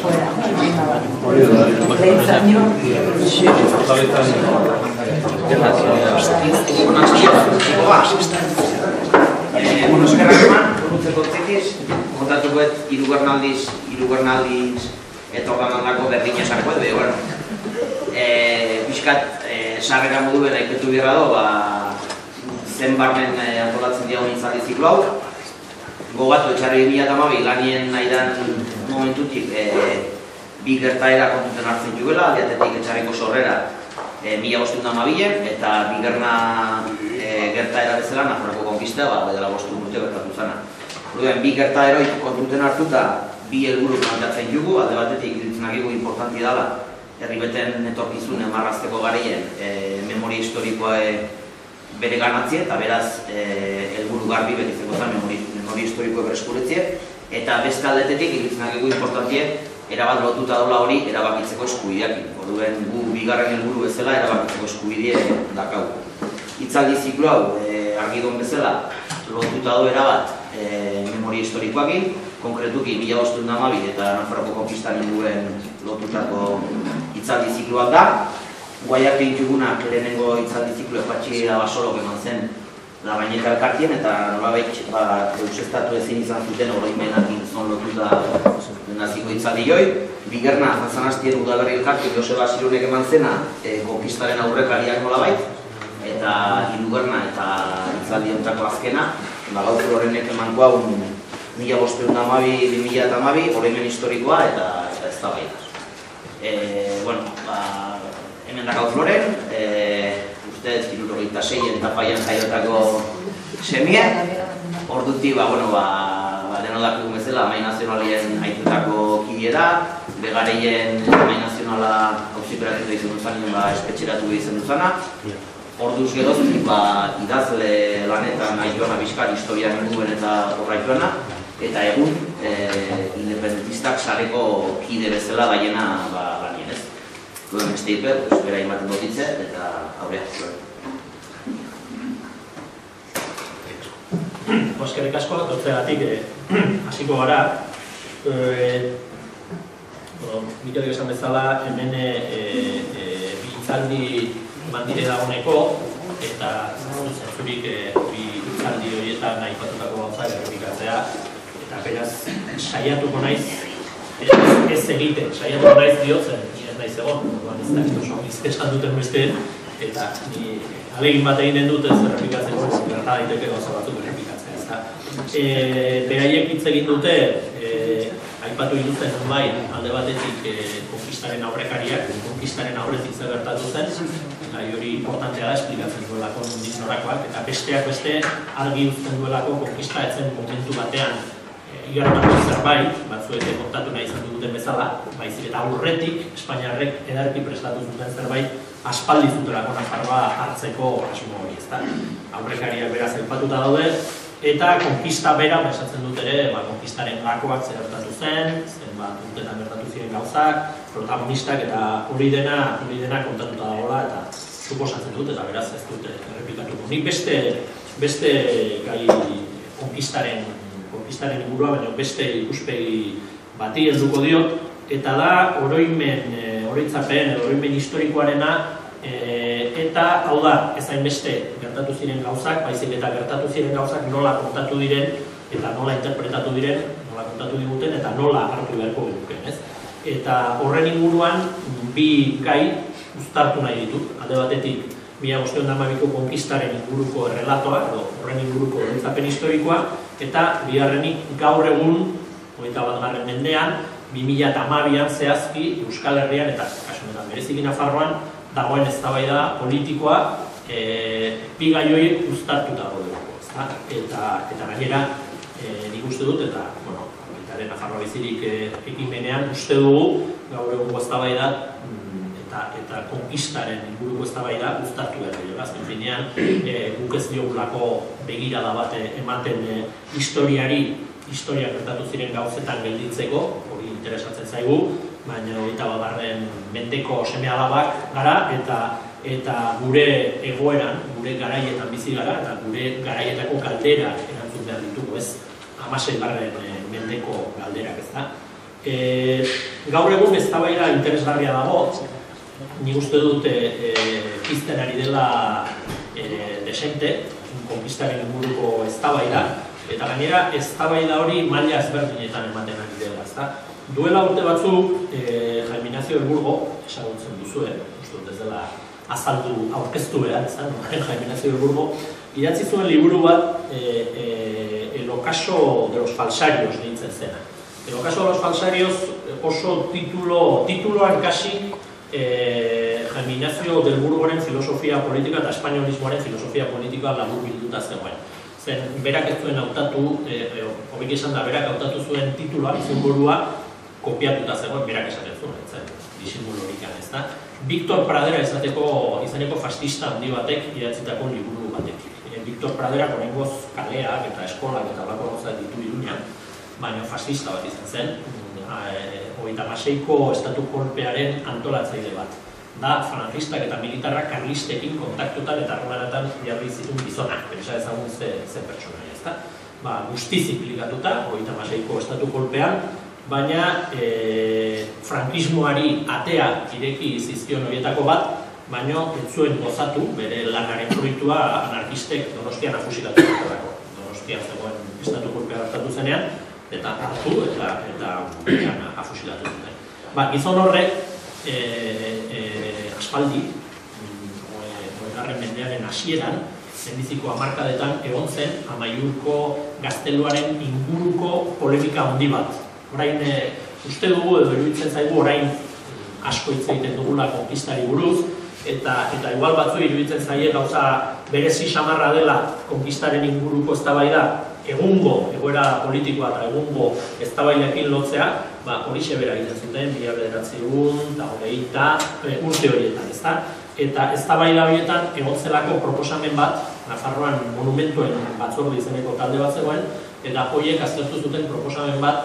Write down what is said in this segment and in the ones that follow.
fuera. Lehentzatio. Eskerrak konutzeko tzekiz, kontatuko irugarnaldiz etorganaldako berdin esarko edo, bueno, bizkat sarrera moduen aipetu birra do, zen barmen antolatzen diagun intzaldi ziklo hau. Gogatu etxarri 2012 lanien nahidan momentutik bi gertaera kontuten hartzen juela, aldeatetik etxarriko sorrera 1512 eta bigarna gertaera bezala Nafarroko konkista dela 5 urte gertatu zana. Orduan, bi gertaera kontuten hartuta bi helburu planteatzen jugu, alde batetik iritzenakigu importanti dela herri beten etorkizun marrazteko garaien memoria historikoa bere ganatzie eta beraz helburu garbi betizeko zen memoria historikoa bereskuretzie eta beste aldetetik iritzenakigu importantie erabat lotuta dola hori erabakitzeko eskubideakin. Orduan, gu bigarren helburu bezala erabakitzeko eskubidea dakau. Hitzaldi ziklo hau argidon bezala lotuta do erabat memoria historikoakin, konkretuki 1512 eta Nafarroko konkistan inguruen lotutako hitzaldi zikloak da. Guaiak egitugunak lehenengo hitzaldi ziklo Patxi da Basorok eman zen Larrañeta elkartien eta nolabait deusestatu ezin izan zuten oroimenakin zon lotuta naziko hitzaldi joi. Bigarna, Zanzanastien udaberri elkartien Joseba Sironek eman zena konkistaren aurrekariak nolabait eta hirugarna eta hitzaldi hontako azkena Gauzur horrenek emanko hau 1512-2012 oroimen historikoa eta ez da bai. Hemen da Gauzloren, ustez 76 etapaian jaiotako semia. Orduti, denodakik bezala, Amai Nazionalien aitutako kidera, Begareien Amai Nazionala auziperatuta izan duzanien espetxeratu izan duzana. Orduz geroztik, idazle lanetan aituana bizkar, historian inguen eta horraituana, eta egun independentistak sareko kide bezala daiena lanien ez. Duen beste hiper, bera imaten dotitze, eta aurrea. Eskerrik asko, dortzegatik hasiko gara. Mikorik esan bezala, hemen hitzaldi mandire dagoeneko, eta zentzurik bi hitzaldi horietan aipatutako gauza errepikatzea, eta beraz saiatuko naiz ez egiten, saiatuko naiz diotzen, ni ez naiz egon, ez da esan duten beste, eta ni alegin bat egiten dut ez errepikatzeko, gerta daiteke gauza batzuk errepikatzea, ezta. Beraiek hitz egin dute, aipatu dituzten bai, alde batetik konkistaren aurrekariak, konkistaren aurretik zer gertatu zen, eta hori importantea da, esplikatzen duelako nondik norakoak, eta besteak beste argi uzten duelako konkista etzen momentu batean igarotako zerbait, batzuete kontatu nahi izan duten bezala, baizik eta aurretik Espainiarrek edarki prestatu zuten zerbait aspaldi zutelako Nafarroa hartzeko asmo hori, ezta. Aurrekariak beraz aipatuta daude, eta konkista bera, esatzen dut ere, konkistaren gakoak zer gertatu zen, zenbat urtetan gertatu ziren gauzak, protagonistak eta hori dena kontatuta dagoela eta suposatzen dut, eta beraz ez dut errepikatuko. Nik beste gai konkistaren ingurua, baina beste ikuspegi bati helduko diot, eta da oroitzapen edo oroimen historikoarena, eta hau da, ez hainbeste gertatu ziren gauzak, baizik eta gertatu ziren gauzak nola kontatu diren, eta nola interpretatu diren, nola kontatu diguten, eta nola hartu beharko genuken, ez? Eta horren inguruan, bi gai uztartu nahi ditut, alde batetik 1512ko konkistaren inguruko errelatoa, edo horren inguruko oroitzapen historikoa, eta bigarrenik gaur egun, 21. mendean, 2012an zehazki Euskal Herrian eta kasu honetan bereziki Nafarroan dagoen eztabaida politikoa bi gai horiek uztartuta daudelako, ezta? Eta gainera nik uste dut eta baitaren Nafarroa bizirik ekimenean uste dugu gaur egungo eztabaida eta konkistaren inguruko eztabaida uztartu behar dira. Azken finean guk ez diogulako begirada bat ematen historia gertatu ziren gauzetan gelditzeko, hori interesatzen zaigu, baina 21. mendeko seme-alabak gara eta gure egoeran, gure garaietan bizi gara eta gure garaietako galdera erantzun behar ditugu, ez 16. mendeko galderak, ez da. Gaur egun eztabaida interesgarria dago, nik uste dut pizten ari dela desente, konkistaren inguruko eztabaida, eta gainera eztabaida hori maila ezberdinetan ematen ari dela, ezta? Duela urte batzuk, Jaime Ignacio del Burgo, ezagutzen duzue, uste dut ez dela azaldu aurkeztu behar, ezta? Jaime Ignacio del Burgo, idatzi zuen liburu bat, El ocaso de los falsarios deitzen zena. El ocaso de los falsarios oso tituloan kasi Jaime Ignacio del Burgoren filosofia politika eta espainolismoaren filosofia politika labur bilduta zegoen. Zen, berak ez zuen hautatu, hobek esan da, berak hautatu zuen titulua, izenburua, kopiatuta zegoen, berak esaten zuen, zen, disimul horikan, ez da. Víctor Pradera izeneko fascista handi batek idatzitako liburu batek. Víctor Pradera oraingoz kaleak eta eskolak eta horrelako gauzak ditu Iruñan, baina fascista bat izan zen, 36ko estatu kolpearen antolatzaile bat. Da, falangistak eta militarrak karlistekin kontaktutan eta harremanatan jarri zituen gizonak, pensa ezagun ze pertsonaia, ezta? Guztiz implikatuta, 36ko estatu kolpean, baina frankismoari atea ireki zizkion horietako bat, baina ez zuen gozatu bere lanaren proiektua anarkistek Donostian afusilatu zutelako. Donostian zegoen estatu kolpea hartatu zenean, eta hartu eta afusilatu zuten. Gizon horrek, aspaldi, 20. mendearen hasieran, lehenbiziko hamarkadetan egon zen Amaiurko gazteluaren inguruko polemika handi bat. Orain, uste dugu edo iruditzen zaigu orain asko hitz egiten dugula konkistari buruz, eta igual batzu iruditzen zaie gauza berezi samarra dela konkistaren inguruko eztabaida egungo egoera politikoa eta egungo eztabaidekin lotzea, horixe bera egiten zuten 1920 urte horietan, ezta? Eta eztabaida horietan egon zelako proposamen bat, Nafarroan monumentuen batzorde izeneko talde bat zegoen, eta horiek aztertu zuten proposamen bat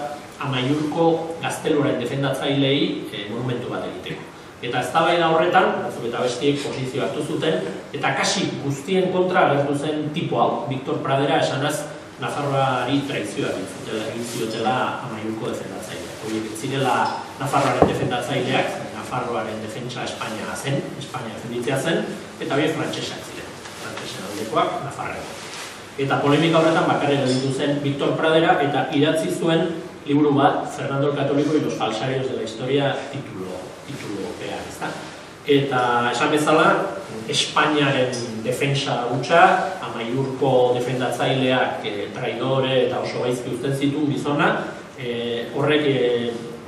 Amaiurko gazteluaren defendatzaileei monumentu bat egiteko. Eta eztabaida horretan, batzuk eta bestiek posizio hartu zuten, eta kasi guztien kontra agertu zen tipo hau, Víctor Pradera esanaz Nafarroari traizioa egin ziotela Amaiurko defendatzaileak. Horiek zirela Nafarroaren defendatzaileak, Nafarroaren defentsa Espainia zen, Espainia defenditzea zen, eta horiek frantsesak ziren, frantsesen aldekoak Nafarroa. Eta polemika horretan bakarrik gelditu zen Víctor Pradera eta idatzi zuen liburu bat, Fernando el Católico y los falsarios de la historia, titulopean, ezta? Eta esan bezala, Espainiaren defensa hutsa, Amaiurko defendatzaileak traidore eta oso gaizki uzten zituen gizona, horrek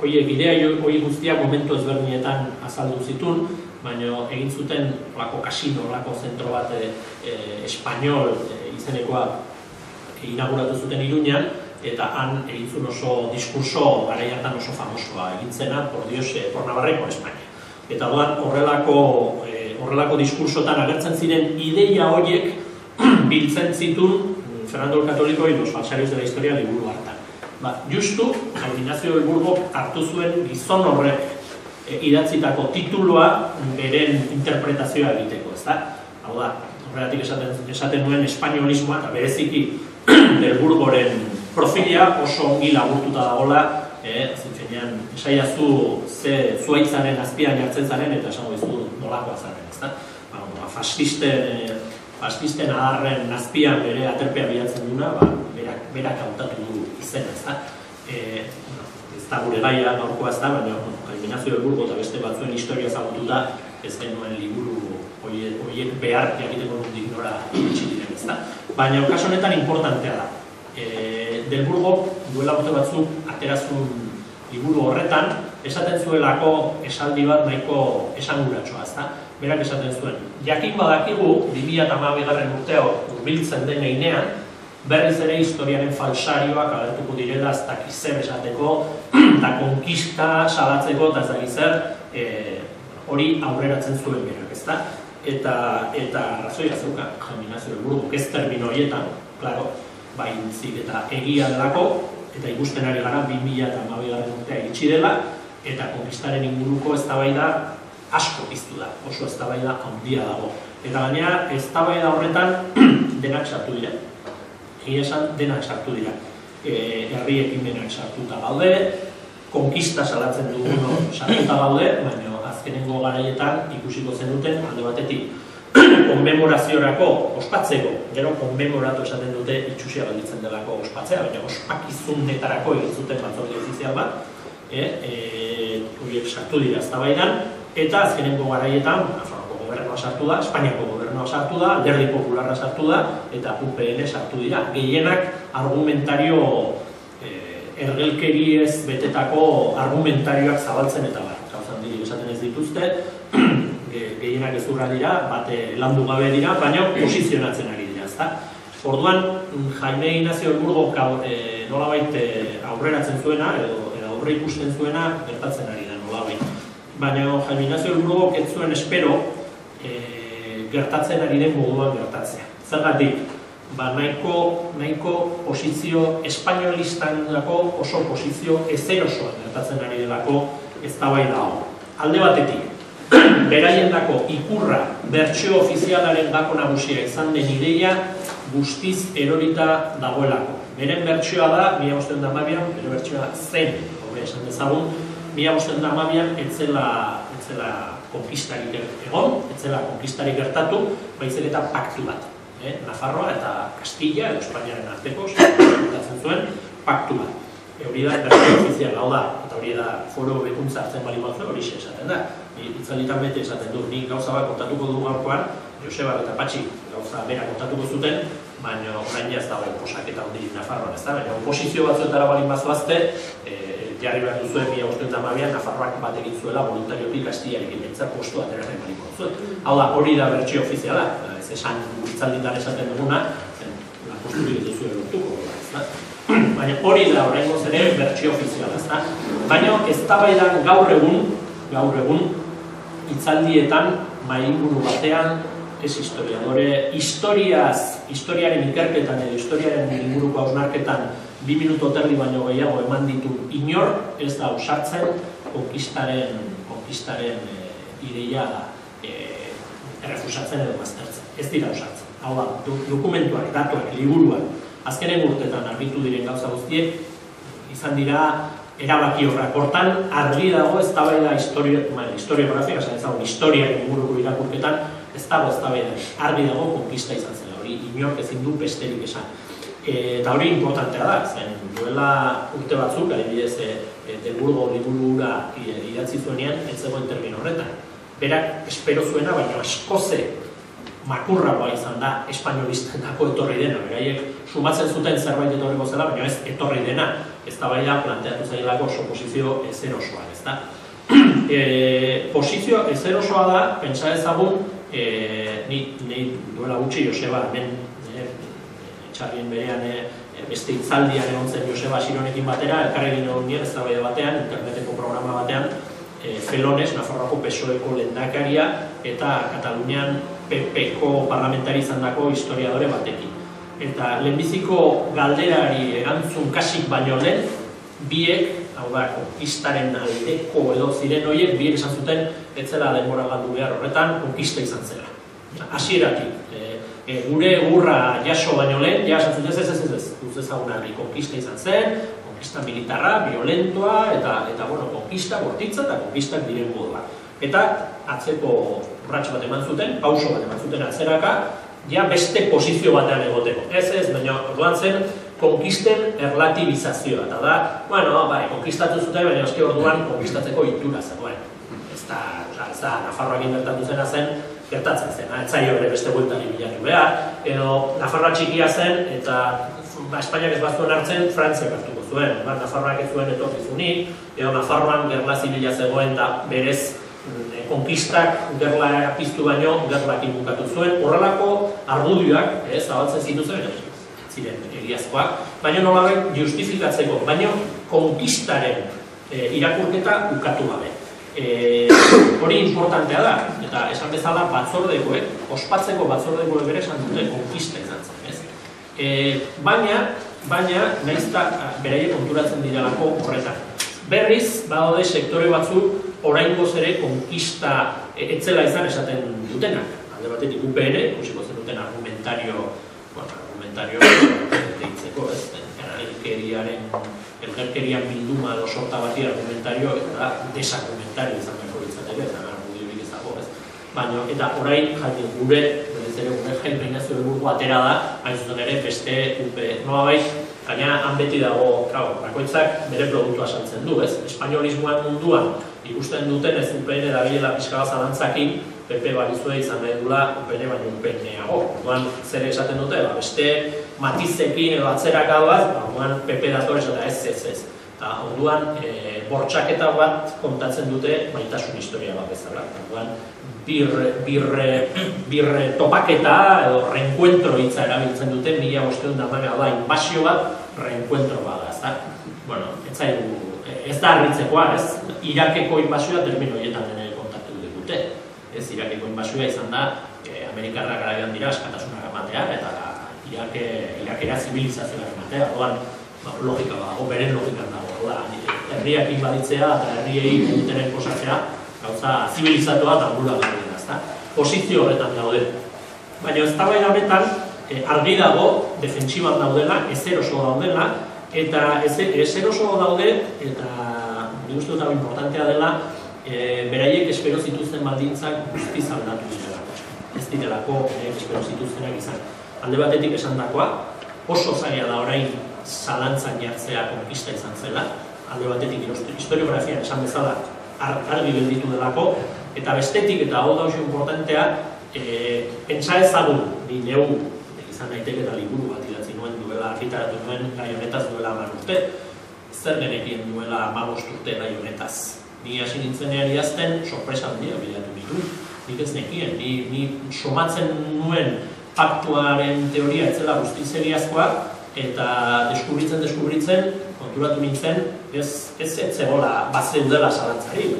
idea hori guztiak momentu ezberdinetan azaldu zituen, baina egin zuten olako kasino, olako zentro bat espainol izenekoa inauguratu zuten Iruñan, eta han egin zuen oso diskurso garai hartan oso famosoa egin zena, por Dios, por Navarra y por España. Eta doan horrelako diskursotan agertzen ziren ideia horiek biltzen zituen Fernando el Católico y los falsarios de la historia liburu hartan. Justu, Jaime Ignacio del Burgo hartu zuen gizon horrek idatzitako tituloa beren interpretazioa egiteko, ezta? Hau da, horregatik esaten nuen espainolismoa eta bereziki del Burgoren profilia oso ongi laburtuta dagoela, zintzenean, esaiazu zuaitzaren azpian jartzen zaren eta esango izu nolakoa zaren, ezta? Fascisten adarren azpian bere aterpea bilatzen duna, berak hautatu du izena, ezta? Ez da gure gaia gaurkoa ez da, baina Jaime Ignacio del Burgo eta beste batzuen historia ezagututa ez genuen liburu horiek behar jakiteko nondik nora iritsi diren, ezta? Baina kasu honetan importantea da. Del Burgo duela urte batzuk aterazun liburu horretan esaten zuelako esaldi bat nahiko esanguratsua, ezta? Berak esaten zuen, jakin badakigu 2012 urteo hurbiltzen den heinean, berriz ere historiaren falsarioak agertuko direla ez dakiz zer esateko, eta konkista salatzeko eta ez dakiz zer, hori aurreratzen zuen berak, ezta? Eta arrazoia zeuka, Jaime Ignacio del Burgo, ez termino horietan, klaro, baintzik eta egia delako, eta ikusten ari gara 2012 urtea iritsi dela, eta konkistaren inguruko eztabaida asko piztu da, oso eztabaida handia dago. Eta gainera, eztabaida horretan denak sartu dira. Egia esan, denak sartu dira. Herri ekimenak sartuta gaude, konkista salatzen dugun sartuta gaude, baina azkenengo garaietan ikusiko zenuten alde batetik konmemoraziorako ospatzeko, gero konmemoratu esaten dute itxusia galditzen delako ospatzea, baina ospakizunetarako egin zuten batzorde ofizial bat, horiek sartu dira eztabaidan, eta azkenengo garaietan Nafarroako gobernua sartu da, Espainiako gobernua sartu da, Alderdi Popularra sartu da, eta UPN sartu dira. Gehienak argumentario ergelkeriez betetako argumentarioak zabaltzen eta bar. Gauzan diri esaten ez dituzte, gehienak ezurra dira, bate landu gabe dira, baina posizionatzen ari dira, ezta? Orduan, Jaime Ignacio Elburgok nolabait aurreratzen zuena, edo aurre ikusten zuena, gertatzen ari da nolabait. Baina Jaime Ignacio Elburgok ez zuen espero gertatzen ari den moduan gertatzea. Zergatik, nahiko posizio espainolistanako oso posizio ezerosoan gertatzen ari delako eztabaida hau. Alde batetik, beraiendako ikurra bertsio ofizialaren gako nagusia izan den ideia guztiz erorita dagoelako. Beren bertsioa da, 1512an, bere bertsioa zen, esan dezagun, 1512an etzela konkistarik egon, etzela konkistarik gertatu, baizik eta paktu bat. Nafarroa eta Castilla edo Espainiaren arteko gertatzen zuen paktu bat. Hori da bertsio ofizial, hau da, eta hori da foro bekuntza hartzen bali batzuen hori esaten da. Itzalditan bete esaten du, nik gauza bat kontatuko dugu gaurkoan, Joseba eta Patxi gauza bera kontatuko zuten, baina orain ez da posaketa hondirik Nafarroan, ez da, baina oposizio batzuetara balin bazoazte, jarri behar duzuen 1512an Nafarroak bat egin zuela voluntariotik Kastillarekin bentsat postu ateraren baliko zuen. Hau da, hori da bertsio ofiziala, ez esan itzalditan esaten duguna, posturik ez duzuen lortuko, ez da. Baina hori da oraingoz ere bertsio ofiziala, ez da. Baina eztabaidan gaur egun, hitzaldietan, mahainguru batean, ez historiadore, historiaren ikerketan edo historiaren inguruko hausnarketan 2 minutu terdi baino gehiago eman ditu inor, ez da usartzen konkistaren ideia errefusatzen edo baztertzen. Ez dira usartzen. Hau da, dokumentuak, datuak, liburuak, azkenen urtetan argitu diren gauza guztiek, izan dira erabaki horrak. Hortan, argi dago eztabaida historiografia, esan ezagun historiaren inguruko irakurketan, ez dago eztabaida argi dago konkista izan zela, hori inork ezin du besterik esan. Eta hori importantea da, zen duela urte batzuk, adibidez, Elburgo liburura idatzi zuenean, ez zegoen termino horretan. Berak espero zuena, baina askoze makurragoa izan da espainolistendako etorri dena. Beraiek sumatzen zuten zerbait etorriko zela, baina ez etorri dena. Eztabaida planteatu zailako oso posizio ezerosoa, ez da. Posizio ezerosoa da, pentsa ezagun, ni duela gutxi Joseba, hemen txarrien berean beste hitzaldian egon zen Joseba Sironekin batera, elkarregin egon nien eztabaida batean, interneteko programa batean, Felones, Nafarroako PSOEko lehendakaria eta Katalunian PP-ko parlamentari izandako historiadore batekin. Eta lehenbiziko galderari erantzun kasik baino lehen, biek, hau da, konkistaren aldeko edo ziren horiek, biek esan zuten, ez zela denbora galdu behar horretan, konkista izan zela. Hasieratik, gure gurra jaso baino lehen, ja esan zuten ez, ezagunari konkista izan zen, konkista militarra, violentoa, eta konkista bortitza eta konkistak diren modua. Eta atzeko urrats bat eman zuten, pauso bat eman zuten atzeraka, ja beste posizio batean egoteko. Ez, baina orduan zen konkisten erlatibizazioa, eta da, konkistatu zuten, baina eski orduan konkistatzeko itura zegoen. Ez da, Nafarroak inbertatu zena zen, gertatzen zen, ez zaio ere beste bueltari bilatu behar, edo Nafarroa txikia zen, eta Espainiak ez bazuen hartzen, Frantziak hartuko zuen. Nafarroak ez zuen etorkizunik, edo Nafarroan gerla zibila zegoen eta berez konkistak gerla piztu baino gerlakin bukatu zuen. Horrelako argudioak zabaltzen zituzten, ziren egiazkoak, baina nolabait justifikatzeko, baina konkistaren irakurketa ukatu gabe. Hori importantea da, eta esan bezala batzordekoek, ospatzeko batzordekoek ere esan dute konkista izan zen, ez? Baina, nahiz eta beraiek konturatzen direlako horretan. Berriz, badaude sektore batzuk oraingoz ere konkista etzela izan esaten dutenak. Alde batetik UPN, ikusiko zen duten argumentario deitzeko, ez? elgerkerian bilduma edo sorta bati argumentario eta desakumentario izan beharko litzateke, eta argudiorik ez dago, ez? Baina, eta orain gure Jaime Burgo atera da, hain zuzen ere, beste nolabait, gaina han beti dago, bakoitzak bere produktua saltzen du, ez? Espainolismoan munduan ikusten duten ez UPN dabilela pixka bat zalantzakin, PP balizue izan nahi dula UPN baino UPN-eago. Orduan zer esaten dute, beste matizekin edo atzerakadoaz, orduan PP datorez eta ez. Eta orduan bortxaketa bat kontatzen dute maitasun historia bat bezala. Orduan birre topaketa edo reencuentro hitza erabiltzen dute, 1500 da inbasio bat, reencuentro bat da, ezta? Bueno, ez da harritzekoa, ez? Irakeko inbasioa termino horietan kontatu dute. Ez, Irakeko inbasioa izan da, Amerikarrak garaian dira askatasunak ematea, eta Irakera zibilizazioak ematea, orduan, logika dago, beren logikan dago, herriak inbaditzea eta herriei egitenen posatzea, gauza zibilizatua eta gula garrien, ezta? Posizio horretan daude. Baina eztabaida honetan, argi dago, defentsiban daudela, ezeroso daudela, eta ezeroso daude, eta nik uste dut hau importantea dela, beraiek espero zituzten baldintzak guztiz aldatu direlako. Ez direlako espero zituztenak izan. Alde batetik esandakoa, oso zaila da orain zalantzan jartzea konkista izan zela. Alde batetik historiografian esan bezala argi gelditu delako, eta bestetik, eta hau da oso importantea, pentsa ezagun, ni neu, izan daiteke eta liburu bat idatzi nuen duela, argitaratu nuen gai honetaz duela 10 urte, zer genekien duela 15 urte gai honetaz. Ni hasi nintzenean idazten, sorpresa handia bilatu ditu. Nik ez nekien, ni somatzen nuen faktuaren teoria etzela guztiz seriazkoa, eta deskubritzen, konturatu nintzen, ez zegoela bazeudela zalantzari,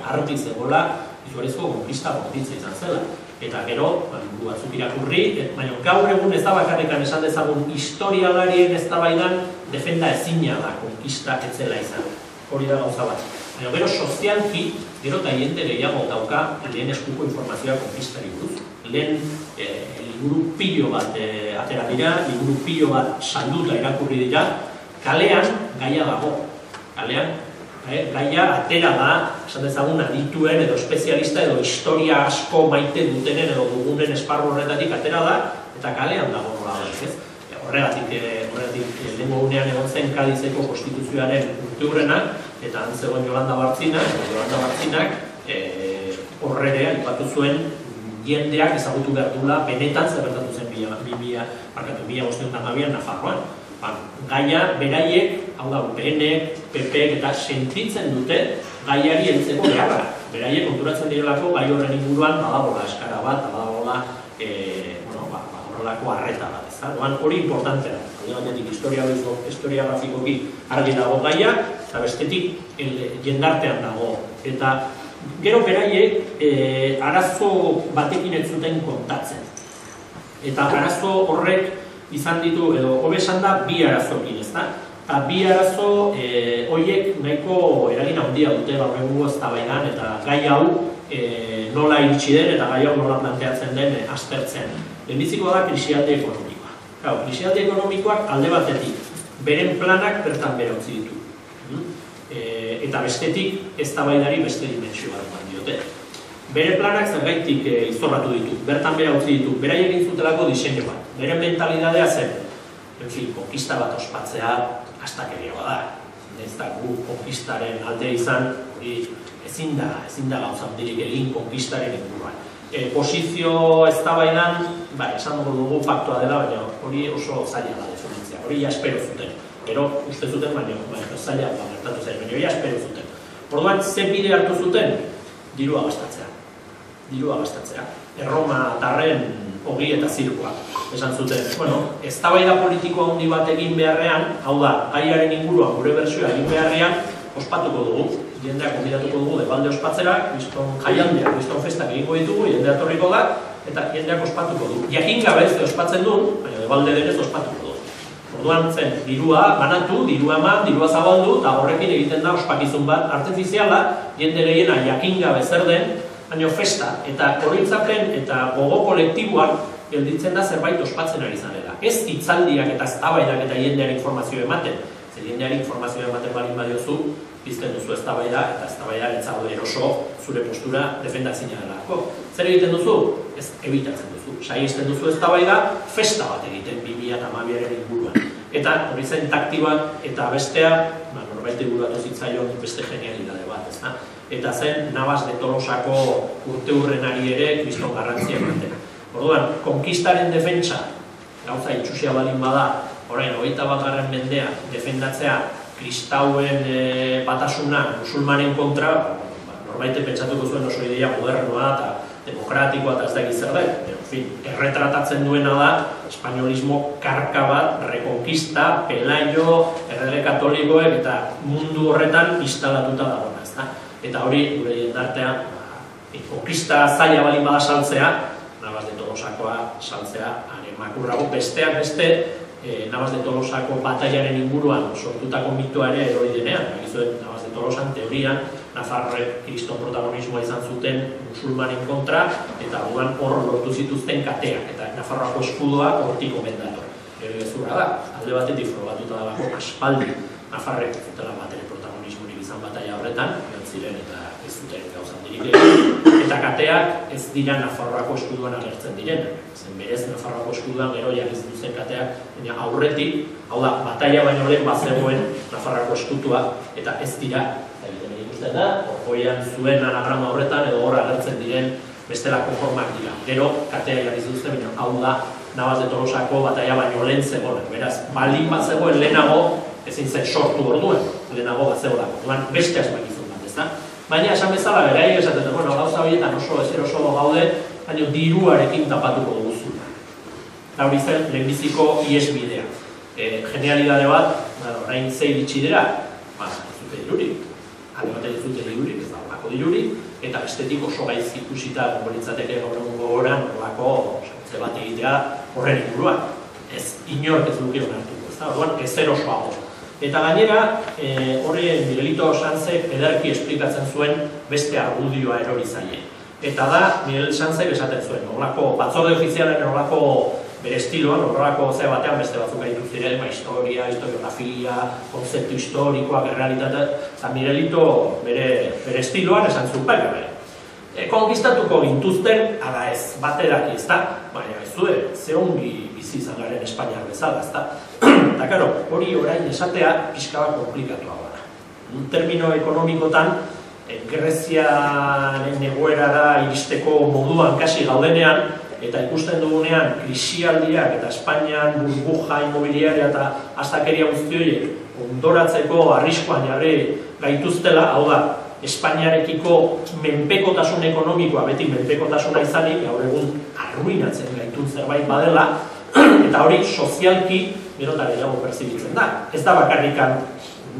argi zegoela, izugarrizko konkista bortitza izan zela. Eta gero, liburu batzuk irakurri, baina gaur egun ez da bakarrikan esan dezagun historialarien eztabaidan defenda ezina da konkista etzela izan. Hori da gauza bat. Baina gero sozialki, gero eta jende gehiago dauka lehen eskuko informazioa konkistari buruz. Lehen liburu pilo bat atera dira, liburu pilo bat salduta irakurri dira, kalean gaia dago. Kalean gaia atera da, esan dezagun adituen edo espezialista edo historia asko maite dutenen edo dugunen esparru horretatik atera da, eta kalean dago nola ez? Horregatik lehenko unean egon zen Kadizeko konstituzioaren urteurrena, eta antzegoen Jolanda Bartzinak horrere aipatu zuen jendeak ezagutu behar duela benetan zer gertatu zen 1512an Nafarroan. Gaia beraiek, hau da, UPNek, PPek eta sentitzen dute gaiari heltzeko beharra. Beraiek konturatzen direlako gai horren inguruan badagoela eskara bat, badagoela horrelako arreta bat. Hori importantea da. Alde batetik historiografikoki argi dago gaia, eta bestetik jendartean dago. Eta gero beraiek arazo batekin ez zuten kontatzen. Eta arazo horrek izan ditu, edo hobe esan da, bi arazokin, ezta? Eta bi arazo horiek nahiko eragin handia dute gaur egungo eztabaidan eta gai hau nola iritsi den eta gai hau nola planteatzen den aztertzen. Lehenbizikoa da krisialdi ekonomikoa. Krisialdi ekonomikoak alde batetik beren planak bertan bera utzi ditu. Eta bestetik eztabaidari beste dimentsio bat eman diote. Bere planak zergaitik izorratu ditu, bertan bera utzi ditu, beraiek egin zutelako diseinu bat. Beren mentalidadea zen, konkista bat ospatzea astakeria bada. Ez da gu konkistaren alde izan, hori ezin da gauza handirik egin konkistaren inguruan. Posizio eztabaidan, esan dugu faktua dela, baina hori oso zaila da definitzea, hori ja espero zuten. Gero uste zuten, baina zaila gertatu zen, baina hori ja espero zuten. Orduan, ze bide hartu zuten? Dirua gastatzea. Erroma tarren ogi eta zirkoa. Esan zuten, eztabaida politiko handi bat egin beharrean, hau da, gaiaren inguruan gure bertsioa egin beharrean, ospatuko dugu. Jendeak konbidatuko dugu debalde ospatzera, jaialdiak, kriston festak egingo ditugu, jendea torriko da, eta jendeak ospatuko du. Jakin gabe ez ospatzen duen, baina debalde denez ospatuko du. Orduan zen, dirua banatu, dirua eman, dirua zabaldu, eta horrekin egiten da ospakizun bat artifiziala, jende gehiena jakin gabe zer den, baina festa, eta oroitzapen eta gogo kolektiboan gelditzen da zerbait ospatzen ari zanela. Ez hitzaldiak eta eztabaidak eta jendean informazio ematen. jendeari informazioa ematen balin badiozu, pizten duzu eztabaida, eta eztabaida ez zaude eroso zure postura defendatzina delako. Zer egiten duzu? Ez ebitatzen duzu. Saiesten duzu eztabaida, festa bat egiten 2012aren inguruan. Eta hori zen taktibat eta bestea, norbait bururatu zitzaion beste genialidade bat, ezta? Eta zen Navas de Tolosako urteurrenari ere kriston garrantzia ematen. Orduan, konkistaren defentsa, gauza itxusia balin bada, orain 21. mendean defendatzea kristauen batasuna musulmanen kontra, norbaite pentsatuko zuen oso ideia modernoa eta demokratikoa eta ez da zer da. En fin, erretratatzen duena da espainolismo karka bat, rekonkista, Pelayo, errege katolikoek eta mundu horretan instalatuta dagoena, ezta? Eta hori gure jendartean, konkista zaila balin bada saltzea, Navas de Tolosakoa saltzea, makurrago besteak beste, Navas de Tolosako batailaren inguruan sortutako mitoa ere erori denean. Navas de Tolosan teorian, Nafarrek kriston protagonismoa izan zuten musulmanen kontra, eta orduan hor lortu zituzten kateak, eta Nafarroako eskudoa hortik omen dator. Gezurra da, alde batetik frogatuta dalako aspaldi Nafarrek zutela batere protagonismorik izan bataila horretan, ziren eta ez zuten gauzan dirik eta kateak ez dira Nafarroako eskuduan agertzen diren. Zen berez Nafarroako eskuduan gero jarriz duzen kateak, baina aurretik, hau da, bataila baino lehen bazegoen Nafarroako eskutua, eta ez dira, egiten ikusten da, orgoian zuen anagrama horretan edo hor agertzen diren bestelako formak dira. Gero, katea jarriz duzen, baina hau da, Navas de Tolosako bataila baino lehen zegoen. Beraz, baldin bat zegoen lehenago, ezin zen sortu orduen, lehenago bat zegoen. Orduan, beste asmakizun bat, ezta? Baina, esan bezala, beraiek esaten, bueno, gauza horietan oso ezeroso gaude, baina diruarekin tapatuko dugu. Eta hori zen, lehenbiziko iesbidea. Genialidade bat, orain zei bitxidera, ez dute dirurik. Alde batean ez dute dirurik, ez da horako dirurik, eta bestetik oso gaiz ikusita gomoritzateke gaur egun gogoran horako ze bat egitea horren inguruan. Ez inork ez duke onartuko, ez da, orduan ez erosoago. Eta gainera, horri Miguelito Sanzek ederki esplikatzen zuen beste argudioa erori zaie. Eta da, Miguel Sanzek esaten zuen, horrelako batzorde ofizialen horrelako bere estiloan, horrelako ze batean beste batzuk gaitu ziren, historia, historiografia, konzeptu historikoak, errealitatea, eta Miguelito bere estiloan esan zuen, konkistatuko gintuzten, ala ez, bateraki, ez da? Baina ez zuen, ze ongi bizi izan garen Espainiar bezala, ez da? Eta, karo, hori orain esatea pixka bat komplikatua bada. Termino ekonomikotan, Greziaren egoerara iristeko moduan kasi gaudenean, eta ikusten dugunean krisialdiak eta Espainian burbuja inmobiliaria eta astakeria guzti horiek ondoratzeko arriskoan jarri gaituztela, hau da, Espainiarekiko menpekotasun ekonomikoa, beti menpekotasuna izanik, gaur egun arruinatzen gaitun zerbait badela, eta hori sozialki gerotare dago perzibitzen da. Ez da bakarrikan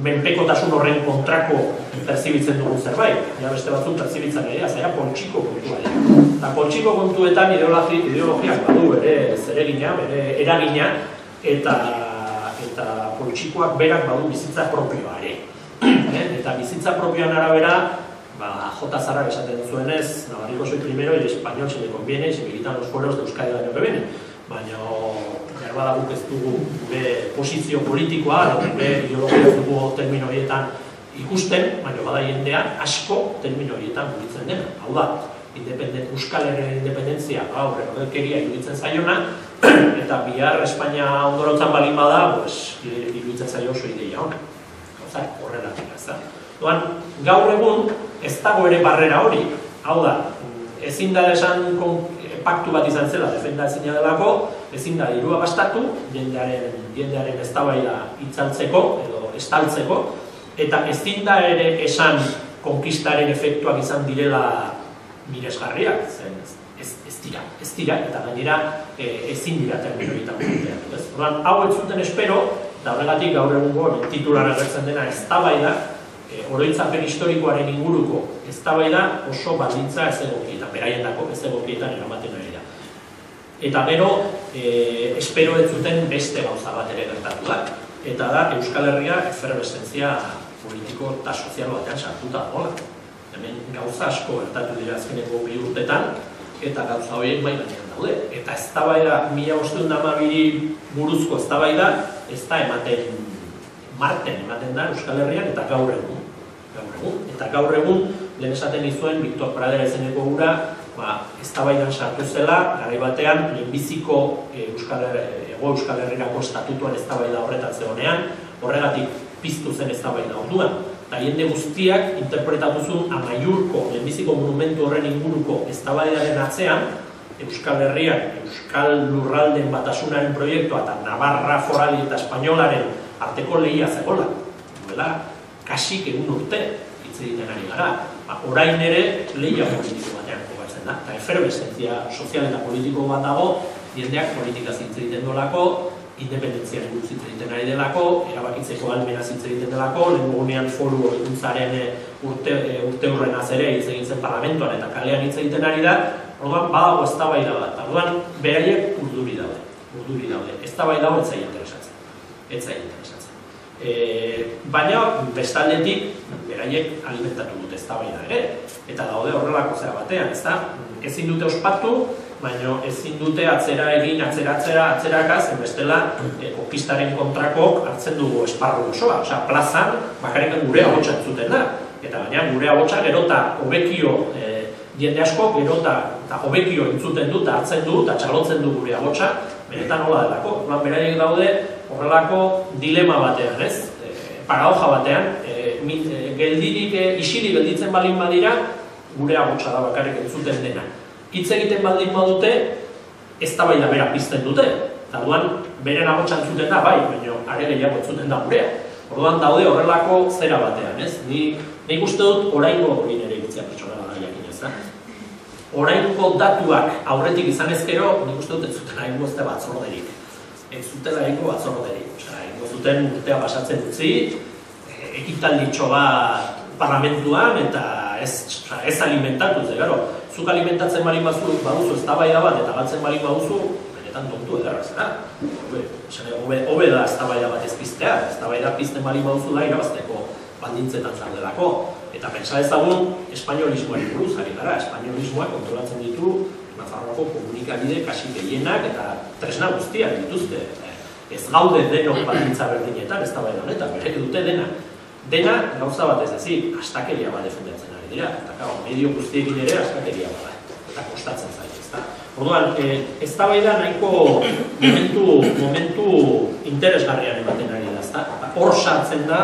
menpekotasun horren kontrako perzibitzen dugun zerbait, ja beste batzuk perzibitzen ere, zera poltsiko kontua dira. Eta poltsiko kontuetan ideologiak badu bere zeregina, bere eragina, eta poltsikoak berak badu bizitza propioa ere. Eta bizitza propioan arabera, J. Zarrak esaten zuenez, Navarriko soy primero y el español se le conviene y se militan los fueros de Euskadi el año que viene. Baina, berbada guk ez dugu gure posizio politikoa, gure ideologia ez dugu termino horietan ikusten, baina bada jendean asko termino horietan mugitzen dena. Hau da, Euskal Herriaren independentzia gaur errodelkeria iruditzen zaiona, eta bihar Espainia ondorotzan balin bada, iruditzen zaio oso ideia hona. Horrela dira, ez da. Gaur egun ez dago ere barrera hori. Hau da, ezin da esan paktu bat izan zela defendatzina delako, ezin da dirua bastatu, jendearen eztabaida itzaltzeko edo estaltzeko, eta ezin da ere esan konkistaren efektuak izan direla miresgarriak, ez dira, eta gainera ezin dira terminoetan gurean. Hau ez zuten espero, eta horregatik gaur egungo titulan agertzen dena eztabaida, oroitzapen historikoaren inguruko eztabaida oso baldintza ez egokietan, beraiendako ez egokietan eramaten ari da. Eta gero, espero ez zuten beste gauza bat ere gertatu da, eta da Euskal Herria eferbeszentzia politiko eta sozial batean sartuta dagoela. Hemen gauza asko gertatu dira azkeneko 2 urtetan, eta gauza horiek bai gainean daude. Eta eztabaida 1512 buruzko eztabaida ez da ematen Marten ematen da Euskal Herrian eta gaur egun. Eta gaur egun, lehen esaten izuen, Victor Pradera izeneko gura, eztabaidan sartu zela, garai batean, lehenbiziko Hego Euskal Herrirako estatutuan eztabaida horretan zegoenean, horregatik piztu zen eztabaida orduan. Eta jende guztiak interpretatu zuen Amaiurko, lehenbiziko monumentu horren inguruko eztabaidaren atzean, Euskal Herrian, Euskal Lurralden Batasunaren proiektua eta Navarra Forali eta Espainolaren arteko lehia zegoela. Duela, kasik egun urte hitz egiten ari gara. Orain ere lehia politiko batean kokatzen da. Eta efervescentzia sozial eta politiko bat dago, jendeak politikaz hitz egiten dolako, independentziaren buruz hitz egiten ari delako, erabakitzeko ahalmenaz hitz egiten delako, lehengunean foru horikuntzaren urte hurrenaz ere hitz egin zen parlamentuan eta kalean hitz egiten ari da. Orduan, badago eztabaida bat. Orduan, beraiek urduri daude. Eztabaida hau ez zaila interesatzen. Baina, bestaldetik, beraiek alimentatu dute eztabaida ere. Eta daude horrelako zera batean, ezta? Ezin dute ospatu, baina ezin dute atzera egin, atzerakaz, bestela, konkistaren kontrakok hartzen dugu esparru osoa. Osea, plazan, bakarrik gure ahotsa entzuten da. Eta baina, gure ahotsa gero eta hobekio jende asko, gero eta hobekio entzuten du, eta hartzen du, eta txalotzen du gure ahotsa, benetan hola delako. Beraiek daude horrelako dilema batean, ez? Paradoja batean, isilik gelditzen baldin badira, gure ahotsa da bakarrik entzuten dena. Hitz egiten baldin badute, eztabaida bera pizten dute. Orduan, beren ahotsa entzuten da, bai, baina are gehiago entzuten da gurea. Orduan daude horrelako zera batean, ez? Nik uste dut oraingo hori nire iritzia pertsonala da jakin ez da. Oraingo datuak aurretik izan ezkero, nik uste dut ez zuten haingo ez da batzorderik. Ez zuten haingo batzorderik. Haingo zuten urtea pasatzen utzi, ekitalditxo bat parlamentuan eta ez alimentatuz, gero. Zuk alimentatzen bali baduzu eztabaida bat eta galtzen bali baduzu, benetan tontu edarra zera. Hobe da eztabaida bat ez piztea, eztabaida pizten bali baduzu da irabazteko baldintzetan zaudelako. Eta pentsa ezagun, espainolismoari buruz ari gara. Espainolismoak kontrolatzen ditu Nafarroako komunikabide kasi gehienak eta tresna guztiak dituzte. Ez gaude denok baldintza berdinetan, eztabaida honetan, berek dute dena. Dena gauza bat ez ezik, astakeria bat defendatzen ari dira. Eta medio guztiekin ere astakeria bat da. Eta kostatzen zaite, ezta. Orduan, eztabaida nahiko momentu interesgarrian ematen ari da, ezta. Hor sartzen da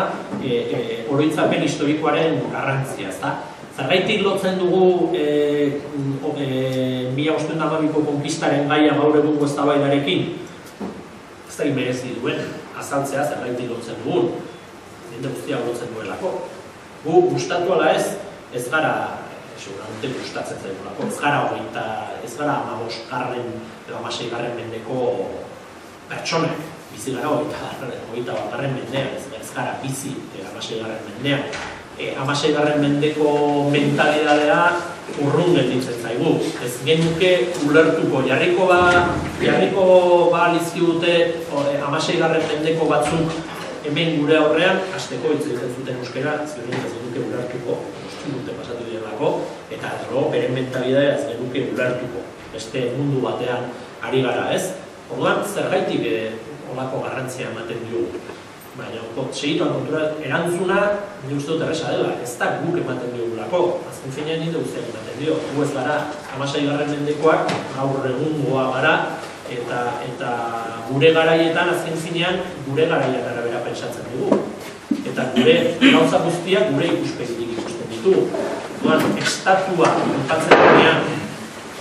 oroitzapen historikoaren garrantzia, ezta. Zergaitik lotzen dugu 1512ko konkistaren gaia gaur egungo eztabaidarekin? Ez da merezi duen azaltzea zergaitik lotzen dugun. Jende guztia lotzen duelako. Gu gustatu ala ez gara seguramente gustatzen zaigulako. Ez gara 15garren edo 16garren mendeko pertsonek. Bizi gara 21garren mendean, ez gara bizi 16garren mendean. 16garren mendeko mentalidadea urrun gelditzen zaigu. Ez genuke ulertuko, jarriko ba lizkigute 16garren mendeko batzuk hemen gure aurrean, hasteko hitz egiten zuten euskera, zionik ez genuke ulertuko, dute pasatu direlako, eta beren mentalidadea ez genuke ulertuko. Beste mundu batean ari gara, ez? Orduan, zergaitik olako garrantzia ematen diogu. Baina, segituan kontura, erantzuna, nire uste dut erresa dela, ez da guk ematen diogulako. Azken finean nire guztiak ematen dio. Gu ez gara, 16garren mendekoak, gaur egungoa gara, eta gure garaietan, azken finean, gure garaian arabera pentsatzen dugu. Eta gure gauza guztiak gure ikuspegitik ikusten ditu. Orduan, estatua aipatzen denean,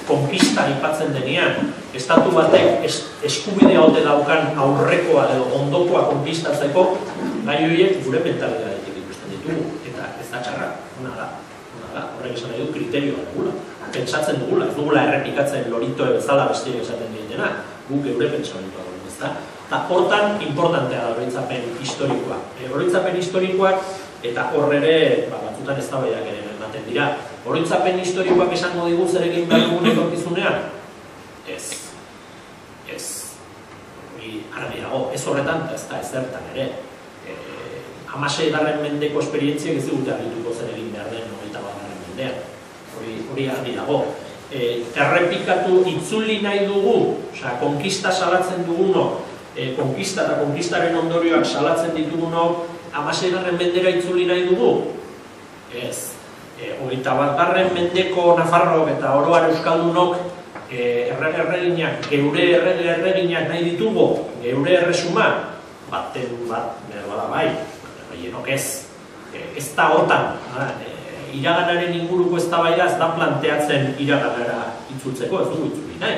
konkista aipatzen denean, estatu batek eskubidea ote daukan aurrekoa edo ondokoa konkistatzeko, gai horiek gure mentalidadetik ikusten ditugu. Eta ez da txarra, ona da. Horrek esan nahi du kriterioa dugula. Pentsatzen dugula, ez dugula errepikatzen lorito bezala bestiak esaten dietena, guk geure pentsamentua dugu, ez da? Eta hortan importantea da oroitzapen historikoa. Oroitzapen historikoak eta hor ere batzutan eztabaidak ere ematen dira. Oroitzapen historikoak esango digu zer egin behar dugun etorkizunean? Ez. Hori argi dago, ez horretan eta ez da ezertan ere. 16garren mendeko esperientziak ez digute argituko zer egin behar den 21garren mendean. Hori argi dago. Errepikatu itzuli nahi dugu, konkista salatzen dugunok, konkista eta konkistaren ondorioak salatzen ditugunok 16. mendera itzuli nahi dugu? Ez. 21. mendeko Nafarrok eta oroar euskaldunok erreginak, geure erreginak nahi ditugu, geure erresuma, baten bat, bada bai, bainok ez. Ez da hortan, iraganaren inguruko eztabaida ez da planteatzen iraganara itzultzeko, ez dugu itzuli nahi.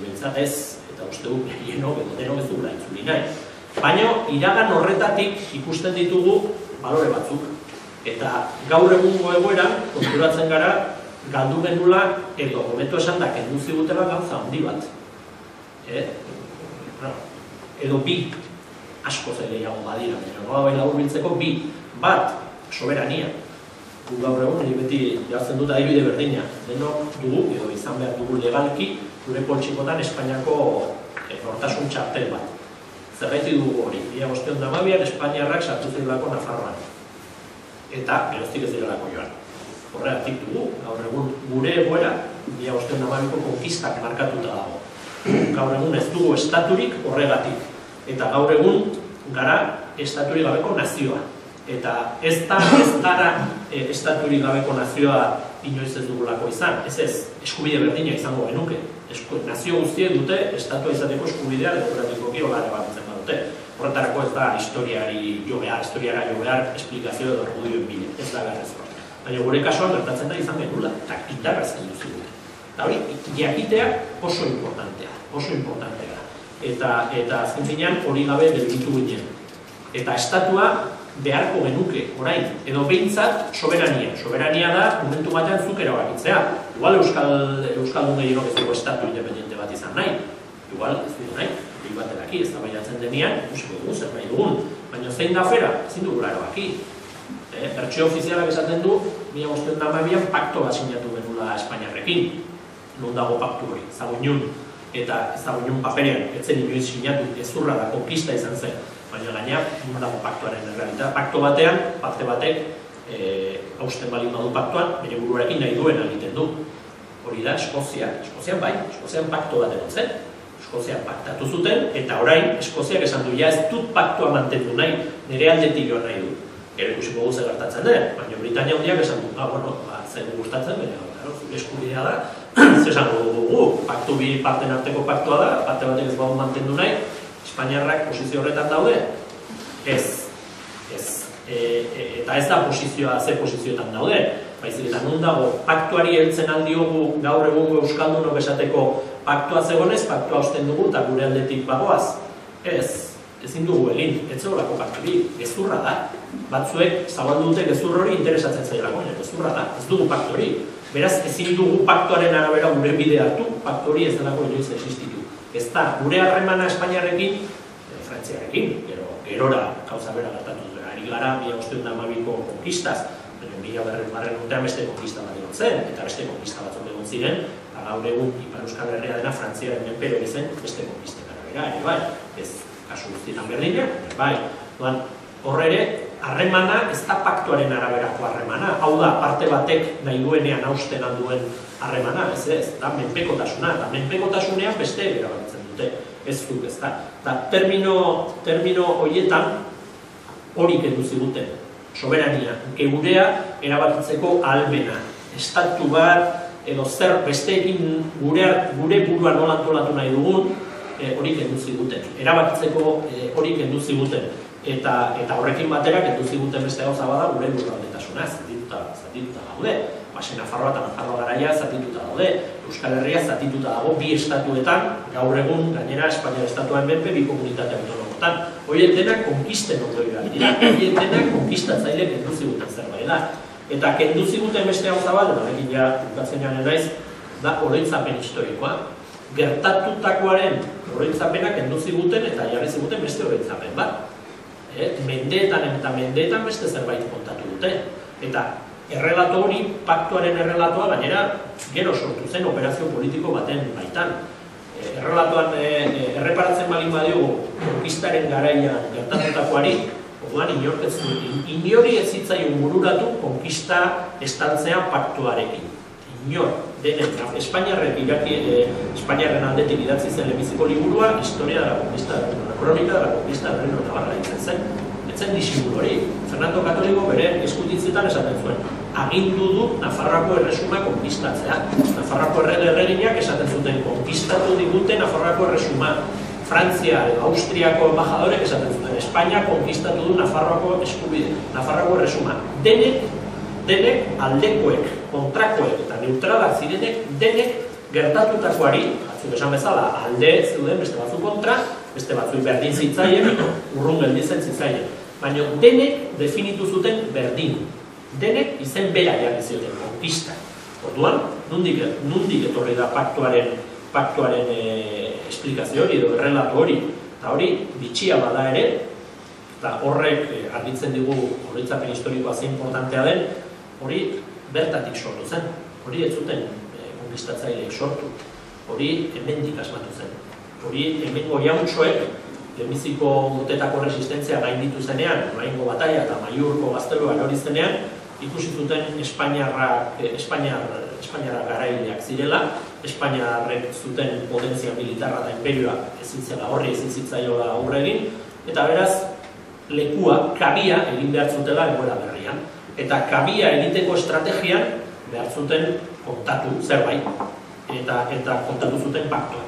Ibentzat ez, eta uste du, denok ez dugula itzuli nahi. Baina, iragan horretatik ikusten ditugu balore batzuk. Eta gaur egungo egoeran, konturatzen gara, galdu genula, edo hobeto esan da, kendu zigutela gauza handi bat. Edo bi, asko gehiago badira, baina laburbiltzeko bi, bat, soberania. Gu gaur egun, beti jartzen dut adibide berdina. Denok dugu, edo izan behar dugu legalki, gure poltsikotan Espainiako nortasun txartel bat. Zergaiti dugu hori, 1512an Espainiarrak sartu zirelako Nafarroan. Eta geroztik ez direlako joan. Horregatik dugu, gaur egun gure egoera 1512ko konkistak markatuta dago. Gaur egun ez dugu estaturik horregatik. Eta gaur egun gara estaturik gabeko nazioa. Eta ez gara estaturik gabeko nazioa inoiz ez dugulako izan. Ez, eskubide berdina izango genuke. Nazio guztiek dute estatua izateko eskubidea demokratikoki hogare batzen badute. Horretarako ez da historiara jo behar, esplikazio edo argudioen bile. Ez da garrezkoa. Baina gure kasuan gertatzen da izan genula, eta indarraz egin zigute. Eta hori, jakitea oso importantea. Eta azken finean hori gabe gelditu ginen. Eta estatua beharko genuke, orain, edo behintzat soberania. Soberania da, momentu batean zuk erabakitzea. Igual Euskaldun gehienok ez dugu estatu independente bat izan nahi. Igual ez dugu nahi, bateraki, ez da baiatzen denean, ikusiko dugu, zer nahi dugun. Baina zein da afera, ezin dugula erabaki. Bertsio ofizialak esaten du, 1512an pakto bat sinatu genula Espainiarrekin. Non dago paktu hori, Zaguñun. Eta Zaguñun paperean, etzen inoiz sinatu, gezurra da, konkista izan zen. Baina gaina, non dago paktuaren errealitatea. Pakto batean, parte batek, hausten bali badu paktuan, baina buruarekin nahi duen egiten du. Hori da, Eskozia. Eskozian bai, Eskozian pakto bat egon zen. Eskozian paktatu zuten, eta orain, Eskoziak esan du, ja ez dut paktua mantendu nahi, nire aldetik joan nahi du. Gero ikusiko gu zer gertatzen den, baina Britania handiak esan du, zer gustatzen, baina zure eskubidea da, zer esango dugu, paktu bi parten arteko paktua da, parte batek ez badu mantendu nahi, Espainiarrak posizio horretan daude? Ez. Eta ez da posizioa, ze posizioetan daude, baizik eta non dago, paktuari heltzen aldiogu gaur egungo euskaldunok esateko paktua zegonez, paktua osten dugu eta gure aldetik bagoaz. Ezin dugu egin, ez zegoelako pakturi, gezurra da. Batzuek zabaldu dute gezur hori interesatzen zailako, gezurra da, ez dugu paktori. Beraz, ezin dugu paktuaren arabera gure bide hartu, paktori ez delako inoiz existitu. Ez da, gure harremana Espainiarrekin, Frantziarekin, gerora gauza bera gertatu dut. Ari gara, 1512ko konkistaz, baina 1500 urtean beste konkista bat egon zen, eta beste konkista batzuk egon ziren, gaur egun Ipar Euskal Herria dena Frantziaren menpero zen beste konkisten arabera, ere bai, ez kasu guztietan berdinak, bai. Hor ere, harremana ez da paktuaren araberako harremana, hau da, parte batek nahi duenean hausten alduen harremana, ez da, menpekotasuna, eta menpekotasunean beste erabakitzen dute, ez duk, ez da. Eta termino horietan hori kendu ziguten, soberania, geurea erabakitzeko ahalmena, estatu bat, edo zer besteekin gure burua nola antolatu nahi dugun, hori kendu ziguten, erabakitzeko hori kendu ziguten. Eta horrekin batera kendu ziguten beste gauza bada gure lurraldetasuna, zatituta daude. Nafarroa eta Nafarroa garaia zatituta daude. Euskal Herria zatituta dago bi estatuetan, gaur egun gainera Espainiar estatuan menpe bi komunitate autonomotan. Horien denak konkisten ondorioak dira, horien denak konkistatzaile kendu ziguten zerbait da. Eta kendu ziguten beste gauza bat, horrekin ja ukatzenean naiz, da oroitzapen historikoa. Gertatutakoaren oroitzapena kendu ziguten eta jarri ziguten beste oroitzapen bat. Mendeetan beste zerbait kontatu dute. Eta errelato hori, paktuaren errelatoa, gainera gero sortu zen operazio politiko baten baitan. Errelatoan erreparatzen balin badiogu konkistaren garaian gertatutakoari, orduan inori ez zitzaion bururatu konkista estaltzea paktuarekin. Inor. Espainiarren aldetik idatzi zen lehenbiziko liburua, Historia de la Conquista, Kronika de la Conquista del Reino de Navarra ditzen zen. Etzen disiburu hori. Fernando Katoliko bere eskutitzetan esaten zuen. Agindu du Nafarroako erresuma konkistatzea. Nafarroako erreginak esaten zuten konkistatu digute Nafarroako erresuma. Frantzia, Austriako embajadorek esaten zuten Espainia konkistatu du Nafarroako eskubide, Nafarroako erresuma. Denek aldekoek, kontrakoek eta neutralak zirenek denek gertatutakoari, batzuk esan bezala, alde zeuden beste batzuk kontra, beste batzuk berdin zitzaien, urrun gelditzen zitzaien. Baina denek definitu zuten berdin. Denek izen bera jarri zioten, konkista. Orduan, nondik etorri da paktuaren esplikazio hori edo errelatu hori. Eta hori, bitxia bada ere, eta horrek argitzen digu oroitzapen historikoa zein importantea den, hori bertatik sortu zen. Hori ez zuten konkistatzaileek sortu. Hori hemendik asmatu zen. Hori hemengo jauntxoek lehenbiziko urtetako resistentzia gainditu zenean, Noaingo bataia eta Maiurko gaztelua erori zenean, ikusi zuten Espainiarra garaileak zirela, Espainiarrek zuten potentzia militarra eta imperioa horri ezin zitzaiola aurre egin, eta beraz, lekua, kabia egin behar zutela egoera berrian. Eta kabia egiteko estrategian behar zuten kontatu zerbait, eta kontatu zuten paktua.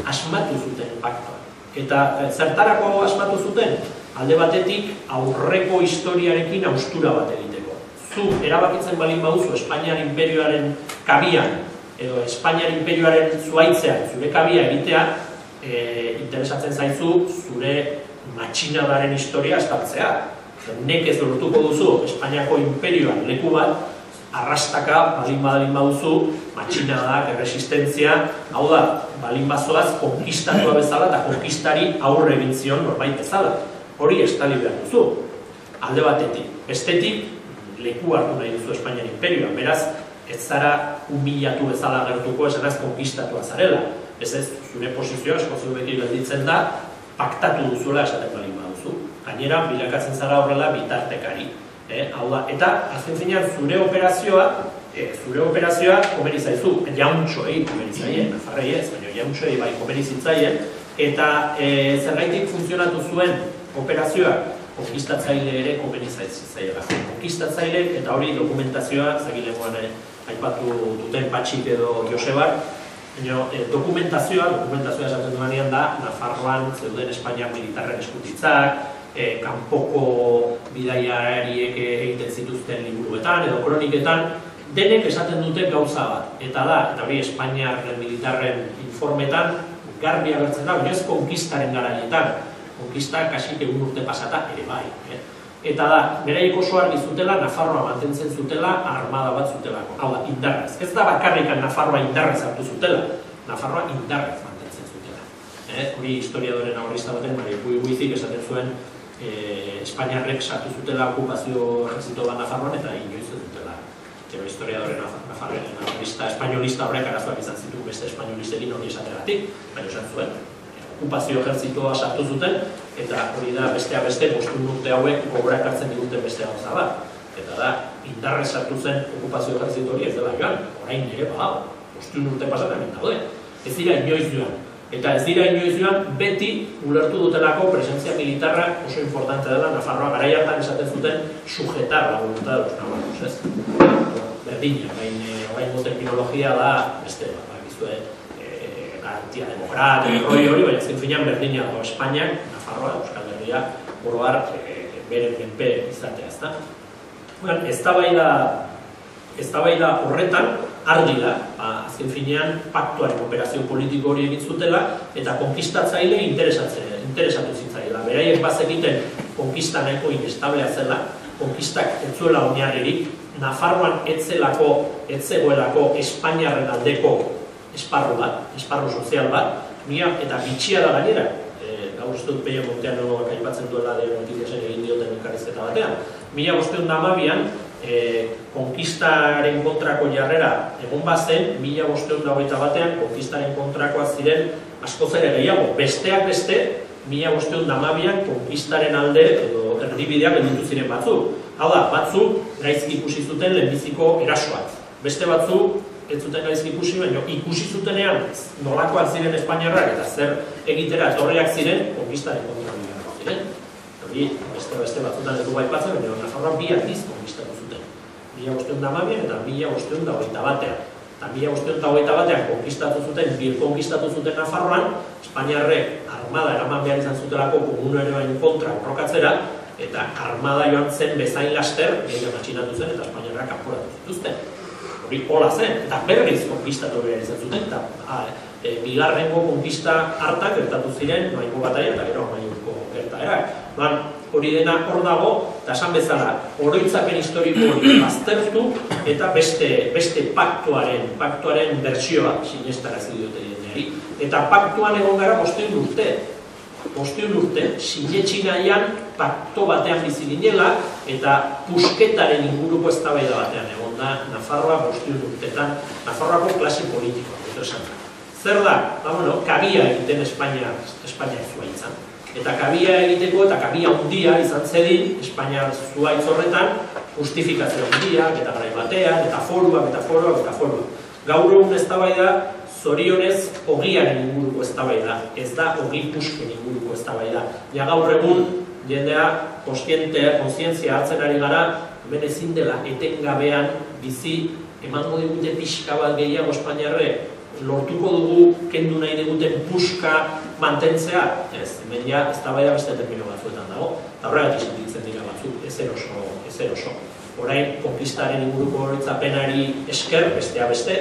Asmatu zuten paktua. Eta zertarako asmatu zuten? Alde batetik aurreko historiarekin haustura bat egiteko. Zu erabakitzen balin baduzu Espainiar imperioaren kabian, edo Espainiar imperioaren zuaitzean, zure kabia egitea, interesatzen zaizu zure matxinadaren historia estaltzea. Nekez lortuko duzu Espainiako imperioan leku bat, arrastaka balin baduzu, matxinadak, erresistentzia, hau da, balin bazoaz konkistatua bezala eta konkistari aurre egin zion norbait bezala. Hori estali behar duzu, alde batetik. Bestetik, leku hartu nahi duzu Espainian imperioan, beraz, ez zara humilatu bezala gertuko esanaz konkistatua zarela. Ez zure posizioa eskozubeki gelditzen da, paktatu duzuela esaten balin baduzu. Gainera, bilakatzen zara horrela bitartekari. Hau da, eta azken finean zure operazioa komeni zaizu, jauntxoei komeni zaien, nafarrei ez, baina jauntxoei bai komeni zitzaien, eta zergaitik funtzionatu zuen operazioa, konkistatzaile ere komeni zaiela. Konkistatzaile eta hori dokumentazioa, zagilegoan aipatu duten Patxik edo Josebak, dokumentazioa esaten duanean da, Nafarroan zeuden Espainiar militarren eskutitzak, kanpoko bidaiariek egiten zituzten liburuetan edo kroniketan, denek esaten dute gauza bat. Eta hori Espainiar militarren informetan garbi agertzen da, baina ez konkistaren garaietan. Konkista kasik egun urte pasata ere bai. Eta beraiek oso argi zutela, Nafarroa mantentzen zutela, armada bat zutelako. Hau da, indarrez. Ez da bakarrikan Nafarroa indarrez hartu zutela, Nafarroa indarrez mantentzen zutela. Hori historiadoren aurrista baten, Buizik esaten zuen Espainiarrek sartu zutela okupazio ejerzito bat Nafarroan eta inoiz ez dutela. Historiadoren aurrista espainolista horrek arazoak izan zitu beste espainolistekin hori esateratik, baina esan zuen. Okupazio ejerzitoa sartu zuten, eta hori da besteak beste, 5 urte hauek gogorak hartzen diguten beste gauza bat. Eta da, indarrez sartu zen okupazio ejerzito hori ez dela joan, orain ere badago, 5 urte pasatan hemen daude. Ez dira inoiz joan. Eta ez dira inoiz joan, beti ulertu dutelako presentzia militarra oso importante dela, Nafarroa garai hartan esaten zuten sujetar la voluntad de los navarros, ez? Berdina, oraingo terminologia da, beste, garantia demokratik, hori, baina azken finean berdina dago Espainiak, Nafarroa, Euskal Herria, oroar beren menpe izatea, ezta? Eztabaida horretan, argi da, azken finean paktuaren operazio politiko hori egin zutela, eta konkistatzaile interesatu zitzaila. Beraiek bazekiten konkista nahiko inestablea zela, konkistak ez zuela oinarririk, Nafarroan ez zegoelako Espainiarren aldeko esparru sozial bat, eta bitxia da gainera, gaur ez dut Peio Monteano aipatzen duela de Noticiasen egin dioten elkarrizketa batean. 1512an, konkistaren kontrako jarrera egon bazen, 1521an konkistaren kontrakoak ziren askoz ere gehiago. Besteak beste, 1512an konkistaren alde edo erdibideak gelditu ziren batzuk. Hau da, batzuk gaizki ikusi zuten lehenbiziko erasoak. Beste batzuk ez zuten gaizki ikusi, baina ikusi zutenean nolakoak ziren Espainiarrak eta zer egitera etorriak ziren, konkistaren kontra bigarrak ziren. Hori, beste batzutan ez dugu aipatzen, baina Nafarroa bi aldiz konkistatu zuten. 1512 eta 1521. Eta 1521 konkistatu zuten, konkistatu zuten Nafarroan, Espainiarrek armada eraman behar izan zutelako komunoen kontra borrokatzera, eta armada joan zen bezain laster, gehiago matxinatu zen, eta Espainiarrak kanporatu zituzten. Hori hola zen, eta berriz konkistatu behar izan zuten, eta bigarrengo konkista hartak gertatu ziren, Maiko bataia eta gero Maiko gertaerak. Hori dena hor dago, eta esan bezala, oroitzapen historiko hori baztertu, eta beste paktuaren bertsioa sinestarazi diote jendeari. Eta paktuan egon gara 5 urte. 5 urte, sinetxi nahian pakto batean bizi ginela, eta pusketaren inguruko eztabaida batean egon da Nafarroa 5 urtetan, Nafarroako klase politikoa, edo esan da. Zer da? Kabia egiten Espainia zuaitzan. Eta kabia egiteko eta kabia handia izan zedin, Espainia zuaitz horretan, justifikazio handiak, eta garai batean, eta foruak. Gaur egun eztabaida, zorionez, ogiaren inguruko eztabaida, ez da ogi pusken inguruko eztabaida. Ja gaur egun, jendea, kontzientzia hartzen ari gara, hemen ezin dela etengabean bizi, emango digute pixka bat gehiago Espainiarrek, lortuko dugu kendu nahi diguten puska mantentzea, ez, hemen ja eztabaida beste termino batzuetan dago, eta horregatik sentitzen dira batzuk, ezer oso. Orain, konkistaren inguruko horitzapenari esker, bestea beste,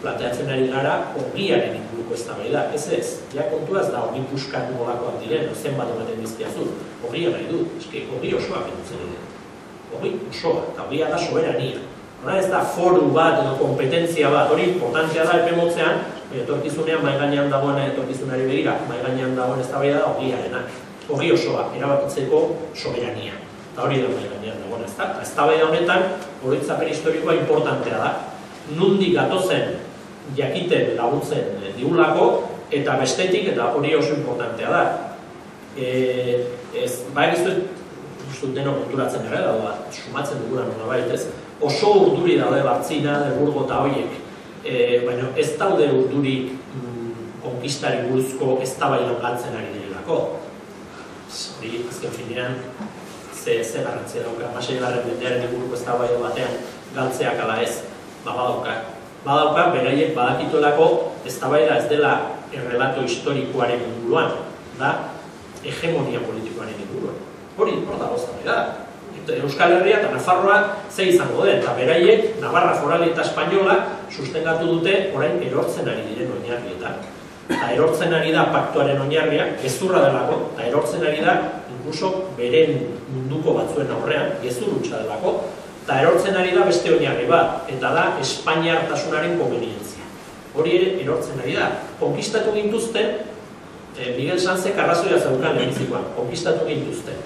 planteatzen ari gara ogiaren inguruko eztabaida, ez, ja kontua ez da ogi puskan nolakoak diren, zenbat ematen dizkiazu, ogia nahi du, eski, ogi osoa kendutzen dira. Ogi osoa, eta ogia da soberania. Hora ez da foru bat edo kompetentzia bat, hori importantzia da epe motzean, etorkizunean maigainean dagoen etorkizunari begira, maigainean dagoen eztabaida da ogiarena. Ogi osoa, erabakitzeko soberania. Eta hori da maigainean dagoen ez da. Eztabaida honetan, oroitzapen historikoa importantea da. Nundik gatozen jakiten laguntzen digulako, eta bestetik, eta hori oso importantea da. Bai giztu denok konturatzen gara, sumatzen dugula nola baitez, oso urduri daude Bartzina, Burgo eta horiek, baina ez daude urdurik konkistari buruzko eztabaidan galtzen ari direlako. Hori, azken finean, ze garrantzia dauka, 16. mendearen inguruko eztabaida batean galtzeak ala ez, badauka, beraiek badakituelako eztabaida ez dela errelato historikoaren inguruan, da hegemonia politikoaren inguruan. Hori, hor dago eztabaida. Euskal Herria eta Nafarroa ze izango den, eta beraiek, Navarra Forali eta Espainola sustengatu dute orain erortzen ari diren oinarrietan. Eta erortzen ari da paktuaren oinarria, gezurra delako, eta erortzen ari da inkluso beren munduko batzuen aurrean, gezur hutsa delako, eta erortzen ari da beste oinarri bat, eta da espainiartasunaren konvenientzia. Hori ere erortzen ari da. Konkistatu gintuzten, Miguel Sanzek arrazoia zeukan lehenbizikoan, konkistatu gintuzten.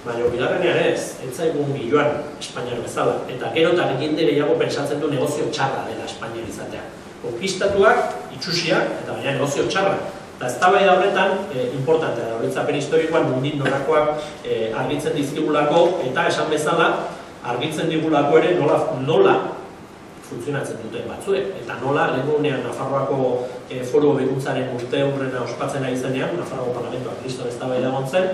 Baina bigarrenean ez zaigun giloan Espainiar bezala, eta gero eta jende gehiago pentsatzen du negozio txarra dela Espainiar izatea. Konkistatuak, itxusiak, eta baina negozio txarra. Eta eztabaida horretan, importantea da, oroitzapen historikoan nondik norakoak argitzen dizkigulako, eta esan bezala, argitzen digulako ere nola funtzionatzen duten batzuek, eta nola lehenunean Nafarroako foru hobekuntzaren urte hurrena ospatzen ari zenean, Nafarroako parlamentoak kriston eztabaida egon zen,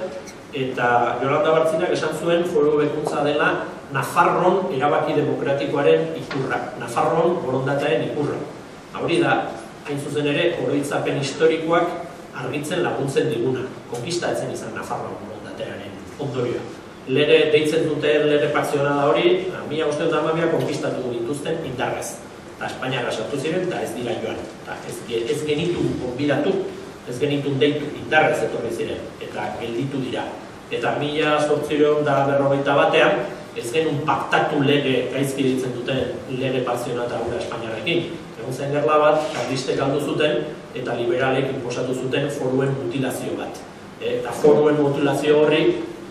eta Jolanda Bartzinak esan zuen foru hobekuntza dela Nafarron erabaki demokratikoaren ikurra, Nafarron borondatearen ikurra. Hori da, hain zuzen ere, oroitzapen historikoak argitzen laguntzen diguna. Konkista etzen izan Nafarron borondatearen ondorioa. Lege deitzen duten lege pakzionada hori, 1512 konkistatu dituzten indarrez. Eta Espainiara sartu ziren, eta ez dira joan. Ez genitu konbidatu, ez genitun deitu, indarrez etorri ziren, eta gelditu dira. Eta 1851 ez genuen paktatu lege gaizki ditzen duten lege pakzionata gura Espainiarekin. Egun zen gerla bat, karlistek aldu zuten, eta liberalek inposatu zuten foruen mutilazio bat. Eta foruen mutilazio horri,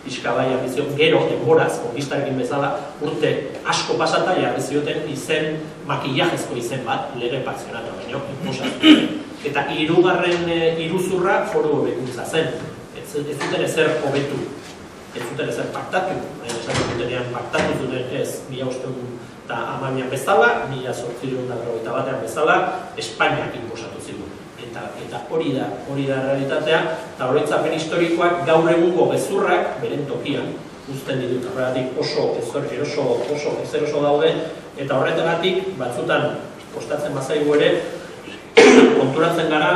pixka bai jarri gero, denboraz, konkistarekin bezala, urte asko pasata jarri zioten izen, makillajezko izen bat, lege pakzionata baino, inposatu. Eta hirugarren iruzurra foru hobekuntza zen. Ez zuten ezer hobetu, ez zuten ezer paktatu, zutenean paktatu zuten ez 1812an bezala, 1891an bezala, Espainiak inposatu zigun. Eta hori da realitatea, eta oroitzapen historikoak gaur egungo gezurrak beren tokian uzten ditut, horregatik oso ezeroso daude, eta horregatik batzutan kostatzen bazaigu ere, konturatzen gara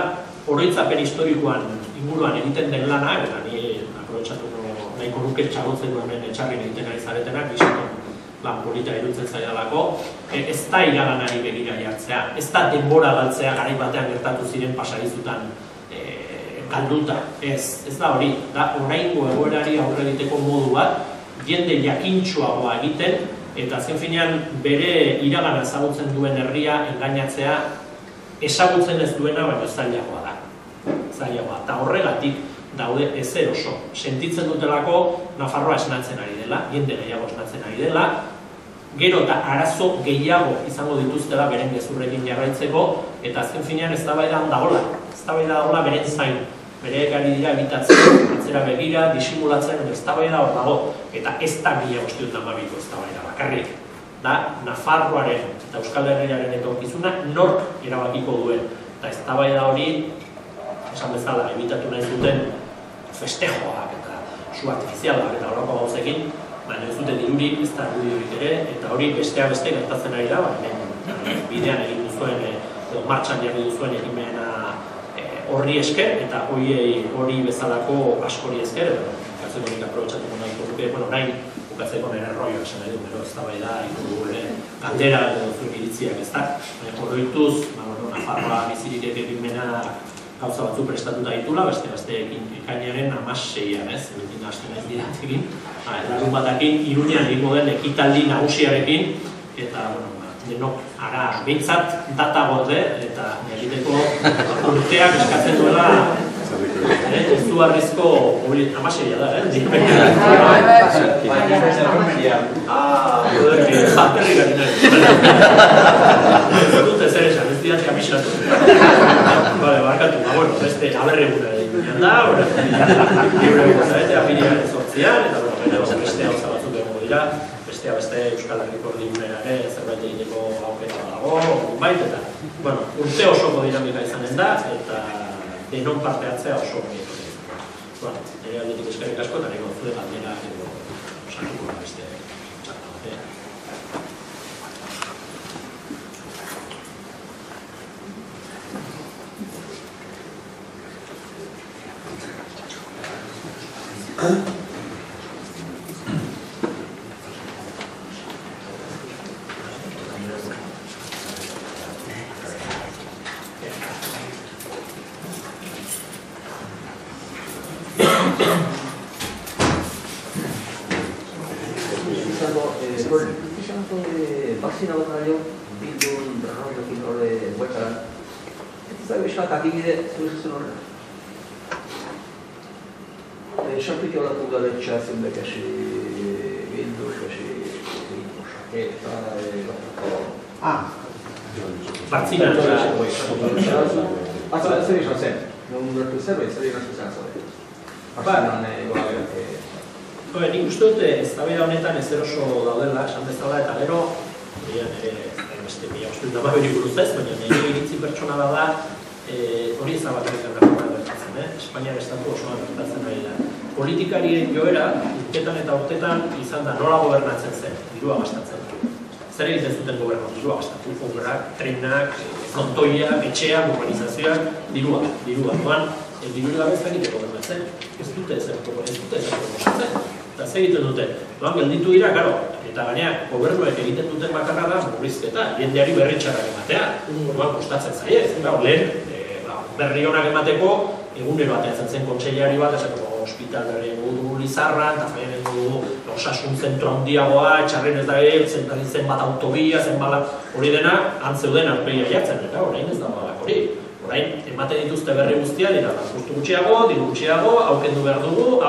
oroitzapen historikoan inguruan egiten den lana, eta ni aprobetxatuko nahiko nuke txagotzen duen etxarrin egiten ari zaretenak, biziton lan polita irutzen zaidalako, ez da iraganari begira jartzea, ez da denbora galtzea garai batean gertatu ziren pasadizutan galduta, ez da hori, da oraingo egoerari aurre egiteko modu bat, jende jakintsuagoa egiten, eta azken finean bere iragana ezagutzen duen herria engainatzea ezagutzen ez duena, baina zailagoa da. Eta horregatik daude ezeroso. Sentitzen dutelako Nafarroa esnatzen ari dela, jende gehiago esnatzen ari dela, gero eta arazo gehiago izango dituztela beren gezurrekin jarraitzeko, eta azken finean eztabaidan dagoela beren zain. Bereek ari dira ebitatzen, atzera begira, disimulatzen, eztabaida hor dago, eta ez da 1512ko eztabaida bakarrik. Da, Nafarroaren eta Euskal Herriaren etorkizuna nork erabakiko duen. Eta eztabaida hori, esan bezala, ebitatu nahi zuten festejoak eta su artifizialak eta horrako gauzekin, baina ez dute dirurik, ez da argudiorik ere, eta hori besteak beste gertatzen ari da, bidean egin duzuen, edo martxan jarri duzuen egimena horri esker, eta hori bezalako askori esker, bukatzeko nik aprobetxatuko nahiko duke, nahi bukatzeko nire erroioa esan nahi du, gero eztabaida ikudu galdera edo zuen iritziak ez da. Horroituz, Nafarroa bizirik egimena gauza batzu prestatuta ditula, beste ekainaren 16an, hemendik hasten naiz diratekin, larun batakin, Iruñean egingo den ekitaldi nagusiarekin, eta denok ara behintzat data gorde, eta egiteko urteak eskatzen duela izugarrizko hori 16a da, jaterri gari nahi. Dute zer esan, ez diat kamixatu. Barkatu, beste aberre gure egin da, libre guzarete, apiriaren 8an, eta beste hauza batzuk egongo dira, beste Euskal Herriko erdigunean zerbait egiteko aukera dago, eta urte osoko dinamika izanen da, eta denon parte hartzea oso nire aldetik eskerrik asko, eta nire zure galdera osatuko da beste txarta batea. Adibide, zure sapete la tua leccia sembra che si vedo che si sciacchetta e la Barzina Assolutamente sempre, non serve essere una sostanza. Non è uguale che nik uste dut eztabaida honetan ezeroso daudela, esan bezala, eta gero beste 1512 buruz ez, baina nire iritzi pertsona da hori ez da bakarrik Nafarroan gertatzen, Espainiar estatu osoan gertatzen ari da. Politikarien joera, urtetan eta urtetan izan da nola gobernatzen zen, dirua gastatzen. Zer egiten zuten gobernatu, dirua gastatzen, obrak, trenak, frontoiak, etxeak, urbanizazioak, dirua. Doan, dirua gabe ez egite gobernatzen, ez dute ezer proposatzen. Eta zer egiten dute, doan gelditu dira, karo, eta gainea, gobernuek egiten duten bakarra da, murrizketa, jendeari berri txarrak ematea, orduan kostatzen zaie, lehen, berri honak emateko, egunero ateatzen zen kontseilari bat, esateko ospitalaren dugu Lizarran, eta zaien dugu osasun zentro handiagoa, etxarren ez da zenbat autobia, hori dena, antzeuden aurpegia jartzen, eta orain ez da balak hori. Orain, ematen dituzte berri guztia, dira, justu gutxiago, diru gutxiago, haukendu behar dugu,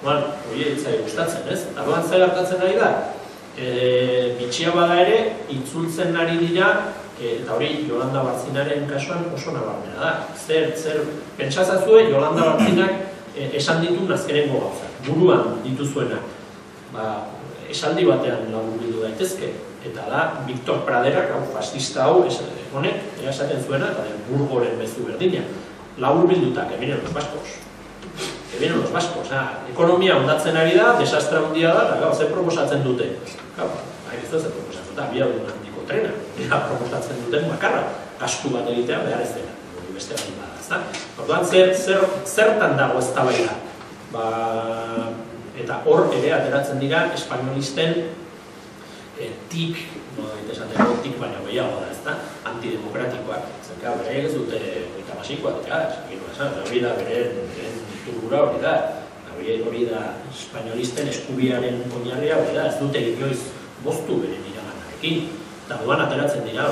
hori etzai gustatzen, ez? Eta doan zer hartatzen ari da, bitxia bada ere, itzultzen ari dira, eta hori Yolanda Bartzinaren kasuan oso nabarmena da. Zer pentsazazue Yolanda Bartzinak esan ditu azkenengo gauzak, buruan dituzuenak. esaldi batean laburbildu daitezke, eta da Victor Praderak, fascista hau, honek, esaten zuena, eta Burgoren bezu berdina, laburbilduta, que vienen los vascos. Que vienen los vascos. Ekonomia ondatzen ari da, desastra handia da, eta zer proposatzen dute. Ez da zer proposatzen dute, abiadura handiko trena, proposatzen duten bakarra, gastu bat egitea behar ez dela, beste bat bada, ezta? Orduan, zertan dago eztabaida? Eta hor ere ateratzen dira espainolisten tik, tik baina gehiago da, ezta? Antidemokratikoak. Zerka, beraiek ez dute eta basikoak, hori da beren turbura hori da. Hori da espainolisten eskubiaren oinarria hori da, ez dute inoiz boztu beren iraganarekin. Eta duan ateratzen dira,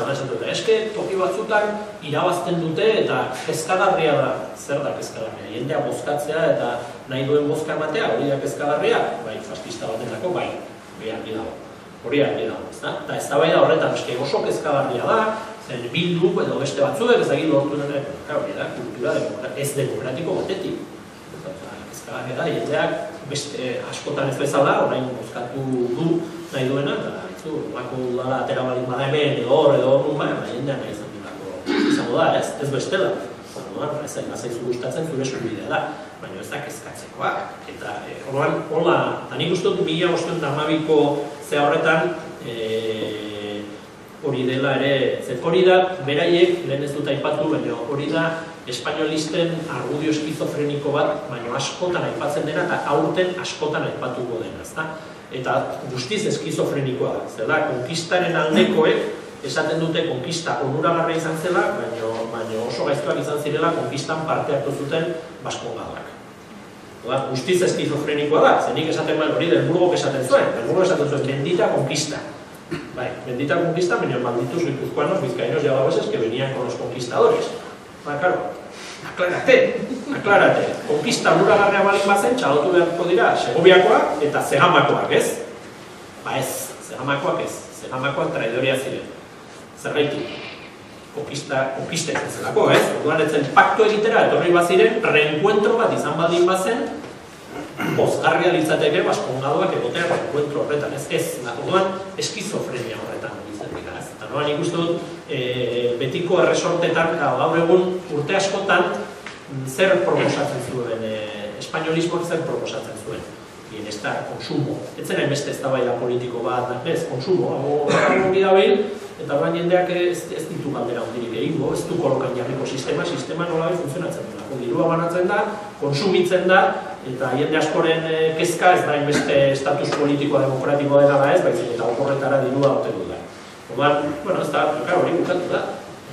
eske toki batzutan irabazten dute eta kezkagarria da. Zer da kezkagarria? Jendea bozkatzea eta nahi duen bozka ematea, hori da kezkagarria? Bai, fascista batenako, bai, hori argi dago, ezta? Eta eztabaida horretan, eske oso kezkagarria da, zen Bildu edo beste batzuek ez egin lortu dute, hori da, kultura ez demokratiko batetik. Kezkagarria da, jendeak askotan ez bezala, orain bozkatu du nahi duena, eta lako udala atera balin bada hemen, edo hor, jendean nahi izango da, ez bestela. Ez zaizu gustatzen zure eskubidea da, baina ez da kezkatzekoak. Eta hola, eta nik uste dut 1512ko ze horretan hori dela ere, hori da, beraiek, lehen ez dut aipatu, baina hori da espainolisten argudio eskizofreniko bat, baina askotan aipatzen dena eta aurten askotan aipatuko dena, ezta? Eta guztiz eskizofrenikoa da, zer da, konkistaren aldekoek esaten dute konkista onuragarria izan zela, baina oso gaiztoak izan zirela konkistan parte hartu zuten baskongadak. Guztiz eskizofrenikoa da, zenik esaten hori del Burgok esaten zuen, bendita konkista. Bai, bendita konkista, baina malditos guipuzcoanos, vizcaínos y alaveses que venían con los conquistadores. Claro, aclárate, konkista onuragarria balin bazen, txalotu beharko dira, Segoviakoak eta Zegamakoak, ez? Ez, Zegamakoak traidoria ziren. Zergaitik, konkista izan zelako, ez? Orduan etzen pakto egitera, etorri baziren, reenkuentro bat izan baldin bazen, pozgarria litzateke baskongadoak egotea reenkuentro horretan, ez? Orduan, eskizofrenia horretan izan dira, ez? Eta noan ikustu dut, betiko erresortetan, gaur egun urte askotan, zer proposatzen zuen, espainolismoak zer proposatzen zuen. Bienestar, konsumo. Etzen hainbeste eztabaida politiko bat, ez, konsumo, hau gidabil, eta orain jendeak ez ditu galdera hondirik egingo, ez du kolokan jarriko sistema nola funtzionatzen dela. Dirua banatzen da, konsumitzen da, eta jende askoren kezka ez da hainbeste estatus politikoa demokratikoa dela da ez, baizik eta oporretara dirua ote du da. Bueno, ez da, hori bukatu da,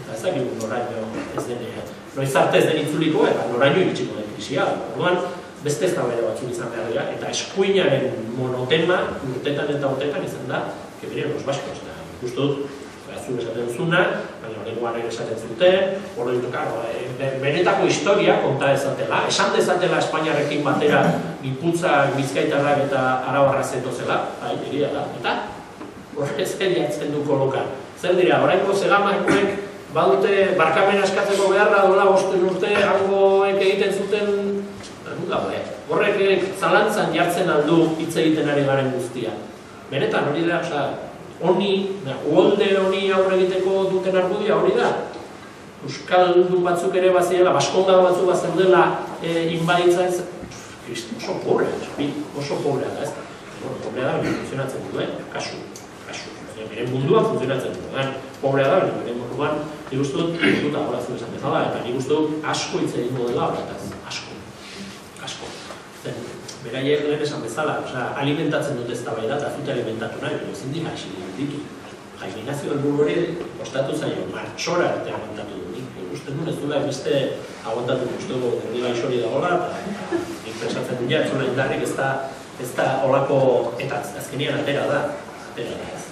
eta ez dakigu noraino ez denean. Noiz arte ez den itzuliko, eta noraino iritsiko den krisia. Orduan, beste eztabaida batzuk izan behar dira, eta eskuinaren monotema urtetan eta urtetan izan da, que vienen los vascos. Ikustu dut, zuk esaten zuna, baina horrengoan ere esaten zuten, benetako historia konta ezatela, esan dezatela Espainiarekin batera Gipuzkoa, Bizkaitarrak eta Arabarra zetozela, egia da, eta horrez jartzen du kolokan. Zer dira, oraingo Zegamakoek badute barkamena eskatzeko beharra dola 5 urte hangoek egiten zuten horrek zalantzan jartzen aldu hitz egiten ari garen guztia. Benetan hori da, uholde honi aurre egiteko duten argudia hori da. Euskaldun batzuk ere bazirela, baskonda batzuk bazeudela inbaditza ez, oso pobrea da, ez da. Pobrea da, bine funtzionatzen du, kasu. Bire munduan funtzionatzen du, pobrea da, bire munduan, nik uste dut, esan bezala, eta nik uste dut asko hitz egingo dela horretaz, asko. Beraiek lehen esan bezala, alimentatzen dut eztabaida eta zute alimentatu nahi, baina ezin dira ditu. Jaime Ignacio helburu hori kostatu zaio, martxora arte aguantatu du. Nik uste dut ez duela beste aguantatu guztuko derri gaixori dagoela, eta nik pensatzen dut ez zula indarrik ez da olako, eta azkenian atera da ez.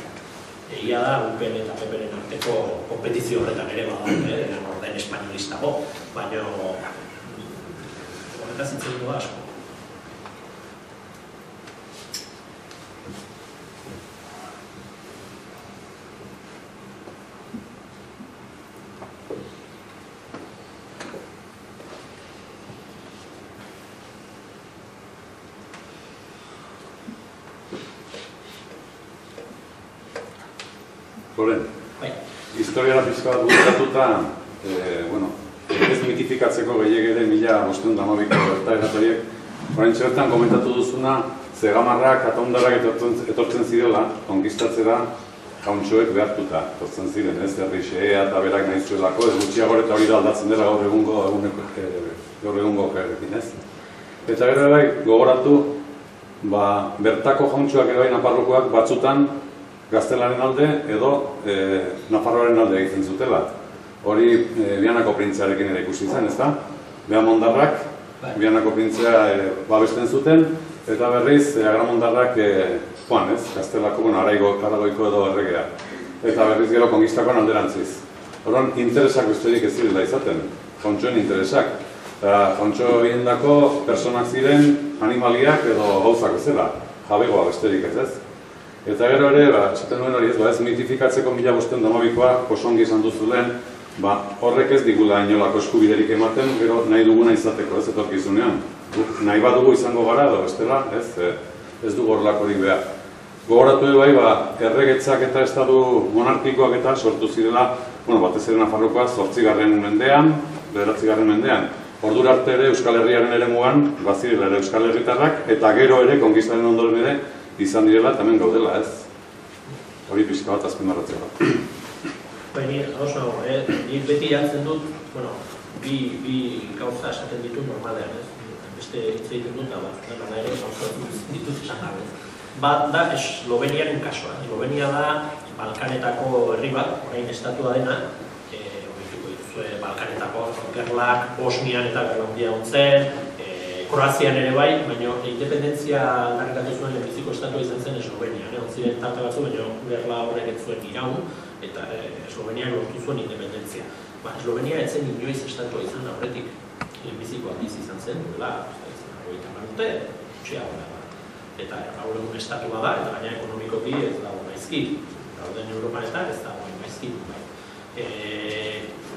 Egia da, UPN eta PPren arteko kompetizio horretan ere bada, orden espainolistago, baina horretaz hitzen du asko. Koren, historiara pixka bat bultzatuta, ez mitifikatzeko gehiagere 1512ko gertaeratoriek, orain txertan komentatu duzuna, Zegamarrak, Ataundarrak etortzen zirela, konkistatzera jauntxoek behartuta, etortzen ziren, ez, herrixea eta berak nahi zuelako, ez gutxiago eta hori da aldatzen dela gaur egungo okerrekin, ez? Eta gero bai, gogoratu, bertako jauntxoak edo Nafarrokoak batzutan gaztelaren alde edo Nafarroaren alde egiten zutela. Hori Bianako printzearekin ere ikusi zen, ez da? Beamondarrak, Bianako printzea babesten zuten, eta berriz Agramondarrak joan, ez? Gaztelako, Aragoiko edo erregea. Eta berriz gero konkistakoan alderantziz. Horren, interesak besterik ez zirela izaten, jauntxoen interesak. Jauntxo biendako personak ziren animaliak edo gauzak ezela, jabegoa besterik ez. Eta gero ere, esaten duen hori ez mitifikatzeko 1512koa osongi izan duzulen, horrek ez digula inolako eskubiderik ematen, gero nahi duguna izateko ez etorkizunean. Nahi badugu izango gara edo bestela, ez dugu horrelakorik behar. Gogoratu bai, erregetzak eta estatu monarkikoak eta sortu zirela, batez ere Nafarrokoa 8. mendean, 9. mendean. Ordura arte ere Euskal Herriaren eremuan, bazirela ere Euskal Herritarrak, eta gero ere, konkistaren ondoren ere, izan direla eta hemen gaudela, ez? Hori pixka bat azpimarratzea. Baina, oso, nik beti jantzen dut, bi gauza esaten ditu normalean, ez? Beste hitz egiten dut, dena ere, gauza dituz esan gabe. Bat da, Esloveniaren kasua. Eslovenia da Balkanetako herri bat, orain estatua dena, Balkanetako gerlak, Bosnian eta Gerlandia ontzen, Kroazian ere bai, baina independentzia garrikatu zuen lehenbiziko estatua izan zen Eslovenian. Ontziren tarte batzu, baina gerla horrek ez zuen iraun, eta Eslovenian lortu zuen independentzia. Eslovenia ez zen inoiz estatua izan aurretik lehenbiziko aldiz izan zen, duela, 30 urte, gutxiago da. Eta gaur egun estatua da, eta baina ekonomikoki ez dago gaizki. Gauden Europanetan ez dago gaizki.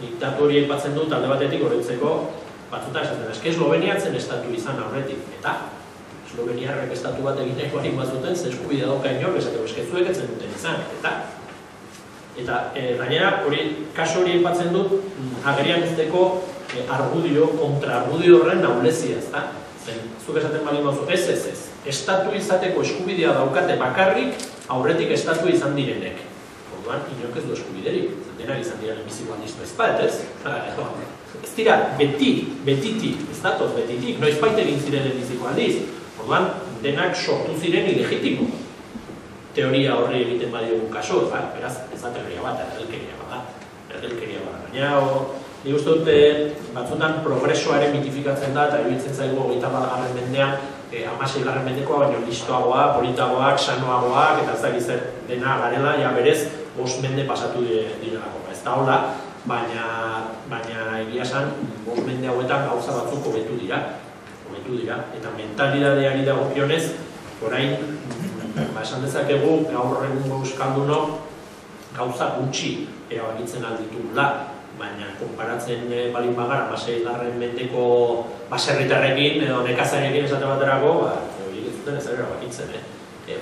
Nik datu hori aipatzen dut alde batetik oroitzeko batzuta esaten, eske Eslovenia zen estatu izan aurretik, eta Esloveniarrek estatu bat egiteko harin bazuten, ze eskubidea dauka inor, esateko eskezuek etzen duten izan, eta gainera, kaso hori aipatzen dut, agerian uzteko argudio, kontra-argudio horren naulezia, ezta? Zen, zuk esaten bali mauzu, ez, estatu izateko eskubidea daukate bakarrik aurretik estatu izan direnek. Orduan, inork ez du eskubiderik, denak izan dira lehenbiziko aldizko ezpat, ez? Ez dira, betitik, ez datoz betitik, noiz baita egin ziren lehenbiziko aldiz. Orduan, denak sortu ziren ilegitimo. Teoria horri egiten badiogun kaso, beraz, ez da teoria bat, erdelkeria bat. Baina, nik uste dut, batzutan progresoaren mitifikatzen da, eta iruditzen zaigu 21. mendean, 16. mendekoa, baina listoagoak, politagoak, sanoagoak, eta ez da gizet dena garela, ja berez, 5 mende pasatu direlako. Ez da hola, baina egia esan, 5 mende hauetan gauza batzuk hobetu dira, eta mentalidadeari dagokionez, orain, esan dezakegu, gaur egungo euskaldunok gauza gutxi erabakitzen alditugula, baina konparatzen balin bagara 16. mendeko baserritarrekin edo nekazarekin esate baterako, horiek ez zuten ez erabakitzen,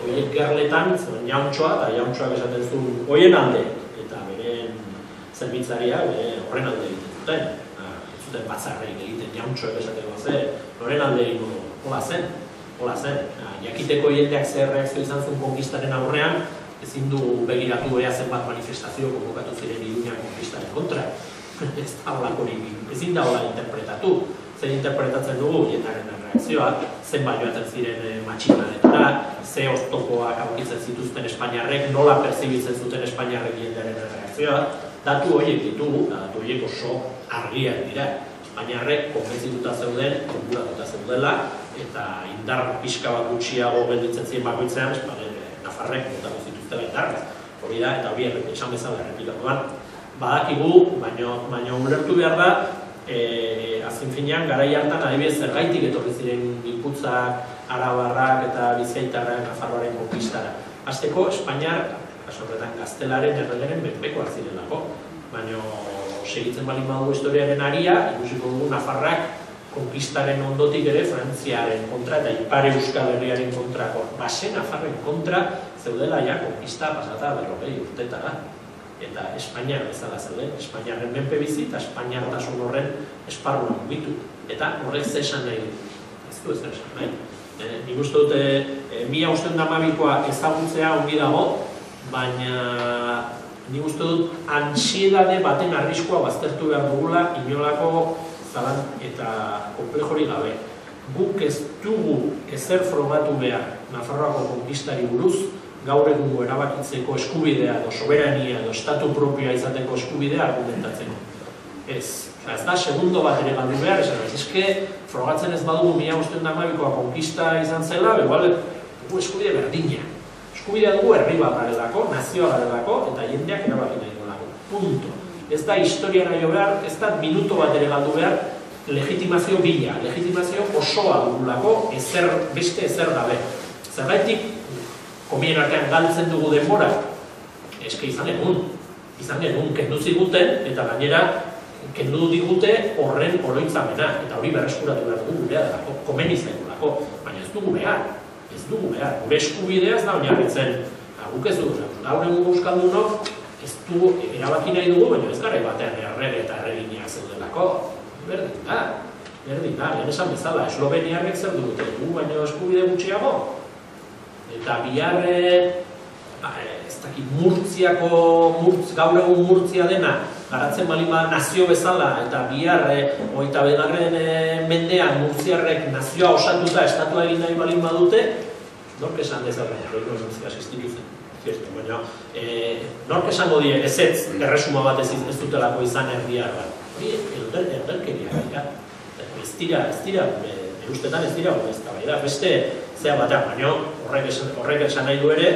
horiek gerletan, jauntxoa, eta jauntxoak esaten zuen horien alde, eta beren zerbitzaria horren alde egiten zuten. Ez zuten batzarreik egiten jauntxoak esateko zen, horren alde egiten hola zen. Jakiteko jendeak zer reakzio izan zuen konkistaren aurrean, ezin du begiratu ea zenbat manifestazio konbokatu ziren Iruña konkistaren kontra. Ezin da hola interpretatu. Zer interpretatzen dugu jendearen reakzioa, zenbat joaten ziren matxinadetara, ze oztopoak aurkitzen zituzten Espainiarrek, nola perzibitzen zuten Espainiarrek jendearen reakzioa. Datu horiek ditugu, datu horiek oso argiak dira. Espainiarrek konbentzituta zeuden, konburatuta zeudela, eta indar pixka bat gutxiago gelditzen ziren bakoitzean, Nafarrek botako zituztela indarrez. Hori da, eta hori esan bezala errepikatuan. Badakigu, baina ulertu behar da, azken finean, garai hartan adibidez zergaitik etorri ziren Gipuzkoak, Arabarrak eta Bizkaitarrak Nafarroaren konkistara. Hasteko, Espainiar, kasorretan gaztelaren erregeren benpekoak zirelako, baina segitzen balin badugu historiaren aria, ikusiko dugu Nafarrak konkistaren ondotik ere Frantziaren kontra eta Ipar Euskal Herriaren kontrako base Nafarren kontra zeudela ja konkista pasata 40 urtetara. eta Espainiar bezala zeuden, Espainiarren menpe bizi eta Espainiartasun horren esparruan mugitu. Eta horrek ze esan nahi du? Ez du ez esan nahi. Nik uste dut 1912koa ezagutzea ongi dago, baina nik uste dut antsiedade baten arriskua baztertu behar dugula inolako zalan eta konplejori gabe. Guk ez dugu ezer frogatu behar Nafarroako konkistari buruz, gaur egungo erabakitzeko eskubidea edo soberania edo estatu propioa izateko eskubidea argumentatzeko. Ez da, segundo bat ere galdu behar, eske frogatzen ez badugu 1912koa konkista izan zela, igual dugu eskubide berdina. Eskubidea dugu herri bat garelako, nazioa garelako, eta jendeak erabaki nahi duelako. Punto. Ez da historiara jo behar, ez da minuto bat ere galdu behar, legitimazio bila, legitimazio osoa dugulako, beste ezer gabe. Zergaitik, komien artean galtzen dugu denbora, eske izan genuen, kendu ziguten, eta gainera, kendu digute horren oroitzamena, eta hori berreskuratu behar dugu gurea delako, komeni zaigulako, baina ez dugu behar, gure eskubidea ez da oinarritzen, guk ez dugu, gaur egun euskaldunok, ez du erabaki nahi dugu, baina ez gara batean errege eta erreginak zeudelako, berdin da, lehen esan bezala, Esloveniarrek zer dute dugu, baina eskubide gutxiago, eta bihar, ez dakit, gaur egun Murtzia dena, garatzen bali nazio bezala, eta bihar, 21. mendean Murtziarrek nazioa osatuta estatua egin nahi bali badute, nork esan dezala, baina, nork esango die, ezetz, erresuma bat ez dutelako izan erdiar bat. Hori, erdelkeria, ez dira, ustetan ez dira, beste zea batean, baina horrek esan nahi du ere,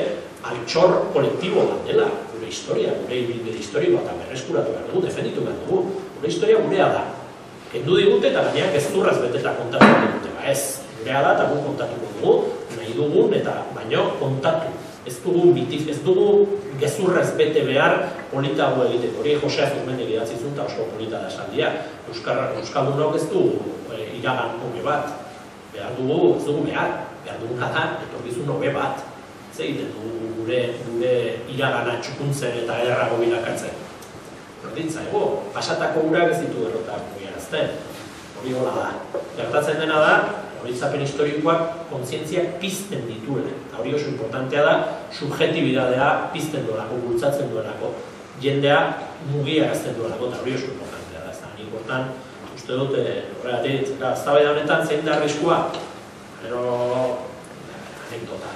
altxor kolektibo bat dela, gure historia, gure ibilbide historikoa eta berreskuratu behar dugu, defenditu behar dugu, gure historia gurea da. Kendu digute eta gaineak gezurraz beteta kontatu digute, ez, gurea da eta gu kontatuko dugu, nahi dugun eta baino kontatu. Ez dugu gezurrez bete behar politago egiteko. Hori Jose Azurmendi idatzi zuen eta oso polita da esaldia. Euskaldunok ez dugu iragan hobe bat. Behar dugu da, etorkizun hobe bat. Ez egiten dugu gure iragana txukuntzen eta ederrago bilakatzen. Berdintza, pasatako urak ez ditu errotak mugiarazten. Hori hola da. Gertatzen dena da, horitzapen historikoak kontzientziak pizten dituela. Eta hori oso importantea da, subjetibidadea pizten duelako, bultzatzen duelako. Jendea mugiarazten duelako, eta hori oso importantea da. Ez da, ni importan, uste dut, horregatik, eztabaida honetan zein da arriskua, pero anekdota,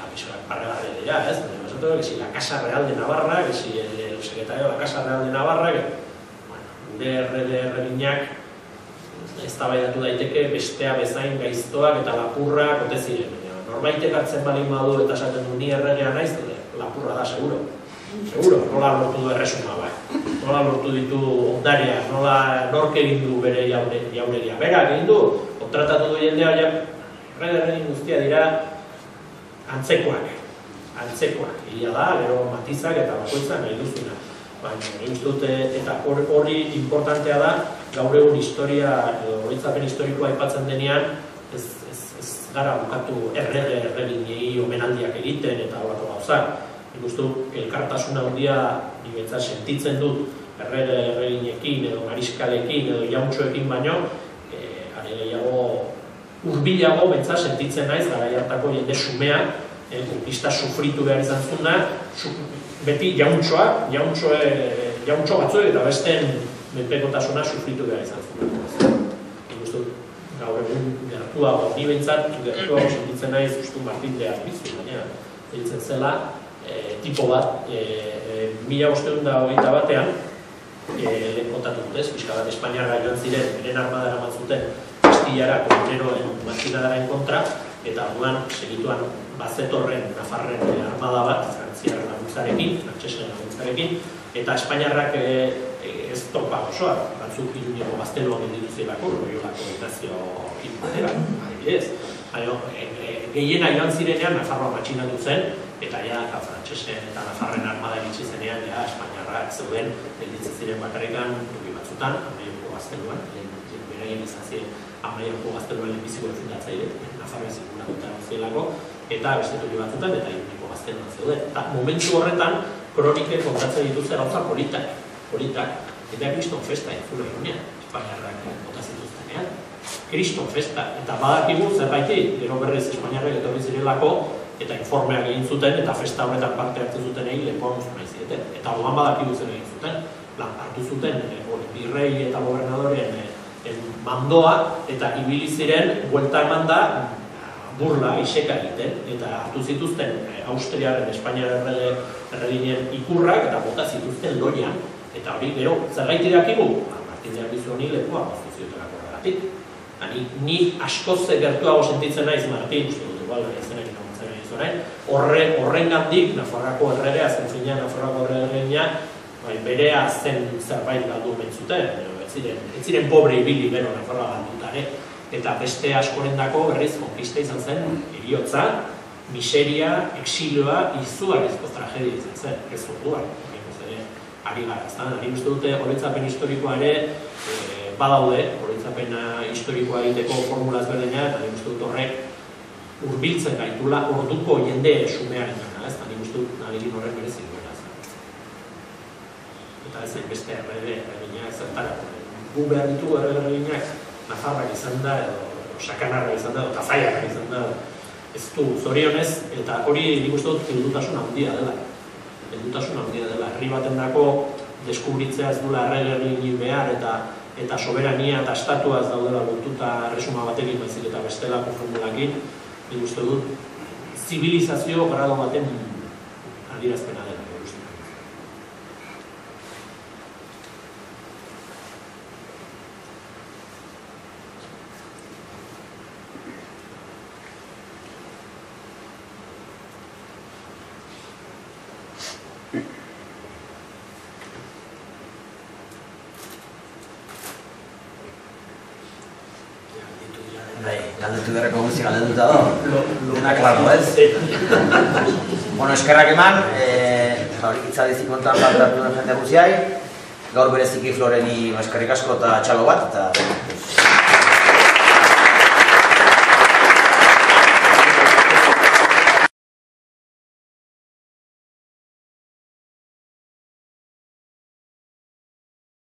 parregarri dira, ez? Que si la Casa Real de Navarra, que si el secretario de la Casa Real de Navarra, gure erreginak eztabaidatu daiteke bestea bezain gaiztoak eta lapurrak ote ziren. Norbaitek hartzen balin badu eta esaten du ni erregea naiz, lapurra da, seguro. Nola lortu du erresuma, nola lortu ditu ondariak, nork egin du bere jauregia. Berak egin du, kontratatu du jendea, erregin guztia dira antzekoak. Egia da, gero matizak eta bakoitzak nahi duzuna. Baina, dut, eta hori importantea da, gaur egun historia, horitzapen historikoa aipatzen denean, ez gara bukatu erreginei omenaldiak egiten eta horako gauzak. Nik uste dut, elkartasuna handia nibetza sentitzen dut erreginekin edo mariskalekin edo jauntxoekin baino, are gehiago hurbilago betza sentitzen naiz, gara hartako jende sumea, konkista sufritu behar izan zuna, beti jauntxo batzuek eta besteen menpekotasuna sufritu behar izan zuen. Nik uste dut, gaur egun gertuago, ni behintzat, gertuago sentitzen naiz Justu Martin de Arbizu, baina deitzen zela, tipo bat, 1521 batean, lehen kontatu dut ez, pixka bat Espainiarra joan ziren, beren armadara matzuten, Kastillara, Komuneroen matxinadaren kontra, eta orduan segituan bazetorren Nafarren armada bat, frantziar laguntzarekin, frantsesen laguntzarekin, eta Espainiarrak ez topa osoa, batzuk Iruneko gazteluan gelditu zelako, Loiolako nazio batera, adibidez. Gehiena joan zirenean Nafarroa matxinatu zen, eta ja frantsesen eta Nafarren armada iritsi zenean, ja Espainiarrak zeuden gelditzen ziren bakarrikan toki batzutan, Amaioko gazteluan, beraien izan ziren Amaioko gazteluan lehenbiziko fundatzaile, Nafarroa zirkulatuta zelako, eta beste toki batzutan, eta Iruneko gazteluan zeuden. Eta momentu horretan, kronikek kontatzen dituzte gauza politak, eta kriston festa entzule egunean, Espainiarrak bota zituztenean. Kriston festa, eta badakigu zerbaitik, gero berriz Espainiarrek etorri zirelako, eta informeak egin zuten, eta festa horretan parte hartzen zuten egin lepoan nahi zieten. Eta orduan badakigu zer egin zuten, hartu zuten birrei eta gobernadoren mandoa, eta ibili ziren buelta eman da burla iseka egiten, eta hartu zituzten Austriaren, Espainiaren erreginen ikurrak, eta bota zituzten loian, eta hori gero zergaiti dakigu? Martin de Albizu honi lepoa goztu ziotelako horregatik. Ni askoz gertuago sentitzen naiz Martin, uste dut, igual, izenekin amontzen nahi zorain, horrengandik, Nafarroako erregea, azken finean Nafarroako erregea, berea zen zerbait galdu mentzuten, ez ziren pobre ibili bero Nafarroa galdutare, eta beste askorendako berriz konkista izan zen, heriotza, miseria, exilioa, izugarrizko tragedia izan zen, ez orduan, ari gara, ez da, ari uste dute oroitzapen historikoa ere badaude, oroitzapena historikoa egiteko formula ezberdina, eta ari uste dut horrek hurbiltzen gaitula orduko jende sumearen gana, ez da, ari uste dut nagilin horrek merezi duela. Eta ez beste erregina zertarako. Gu behar ditugu erreginak Nafarrak izan da, edo Sakanarrak izan da, edo Tafaiarrak izan da, ez du zorionez, eta hori nik uste dut heldutasun handia dela. Heldutasun handia dela. Herri baten dako deskubritzea ez duela erregin behar, eta soberania eta estatua ez daudela lotuta erresuma batekin baizik eta bestelako formulakin, nik uste dut zibilizazio grado baten adierazpena dela. Galdetu berreko guzti galdetuta da, dena klaro, ez? Bueno, eskerrak eman, horik itzalizik kontan bat hartu den jende guztiai, gaur bereziki Floreni eskerrik asko eta txalo bat, eta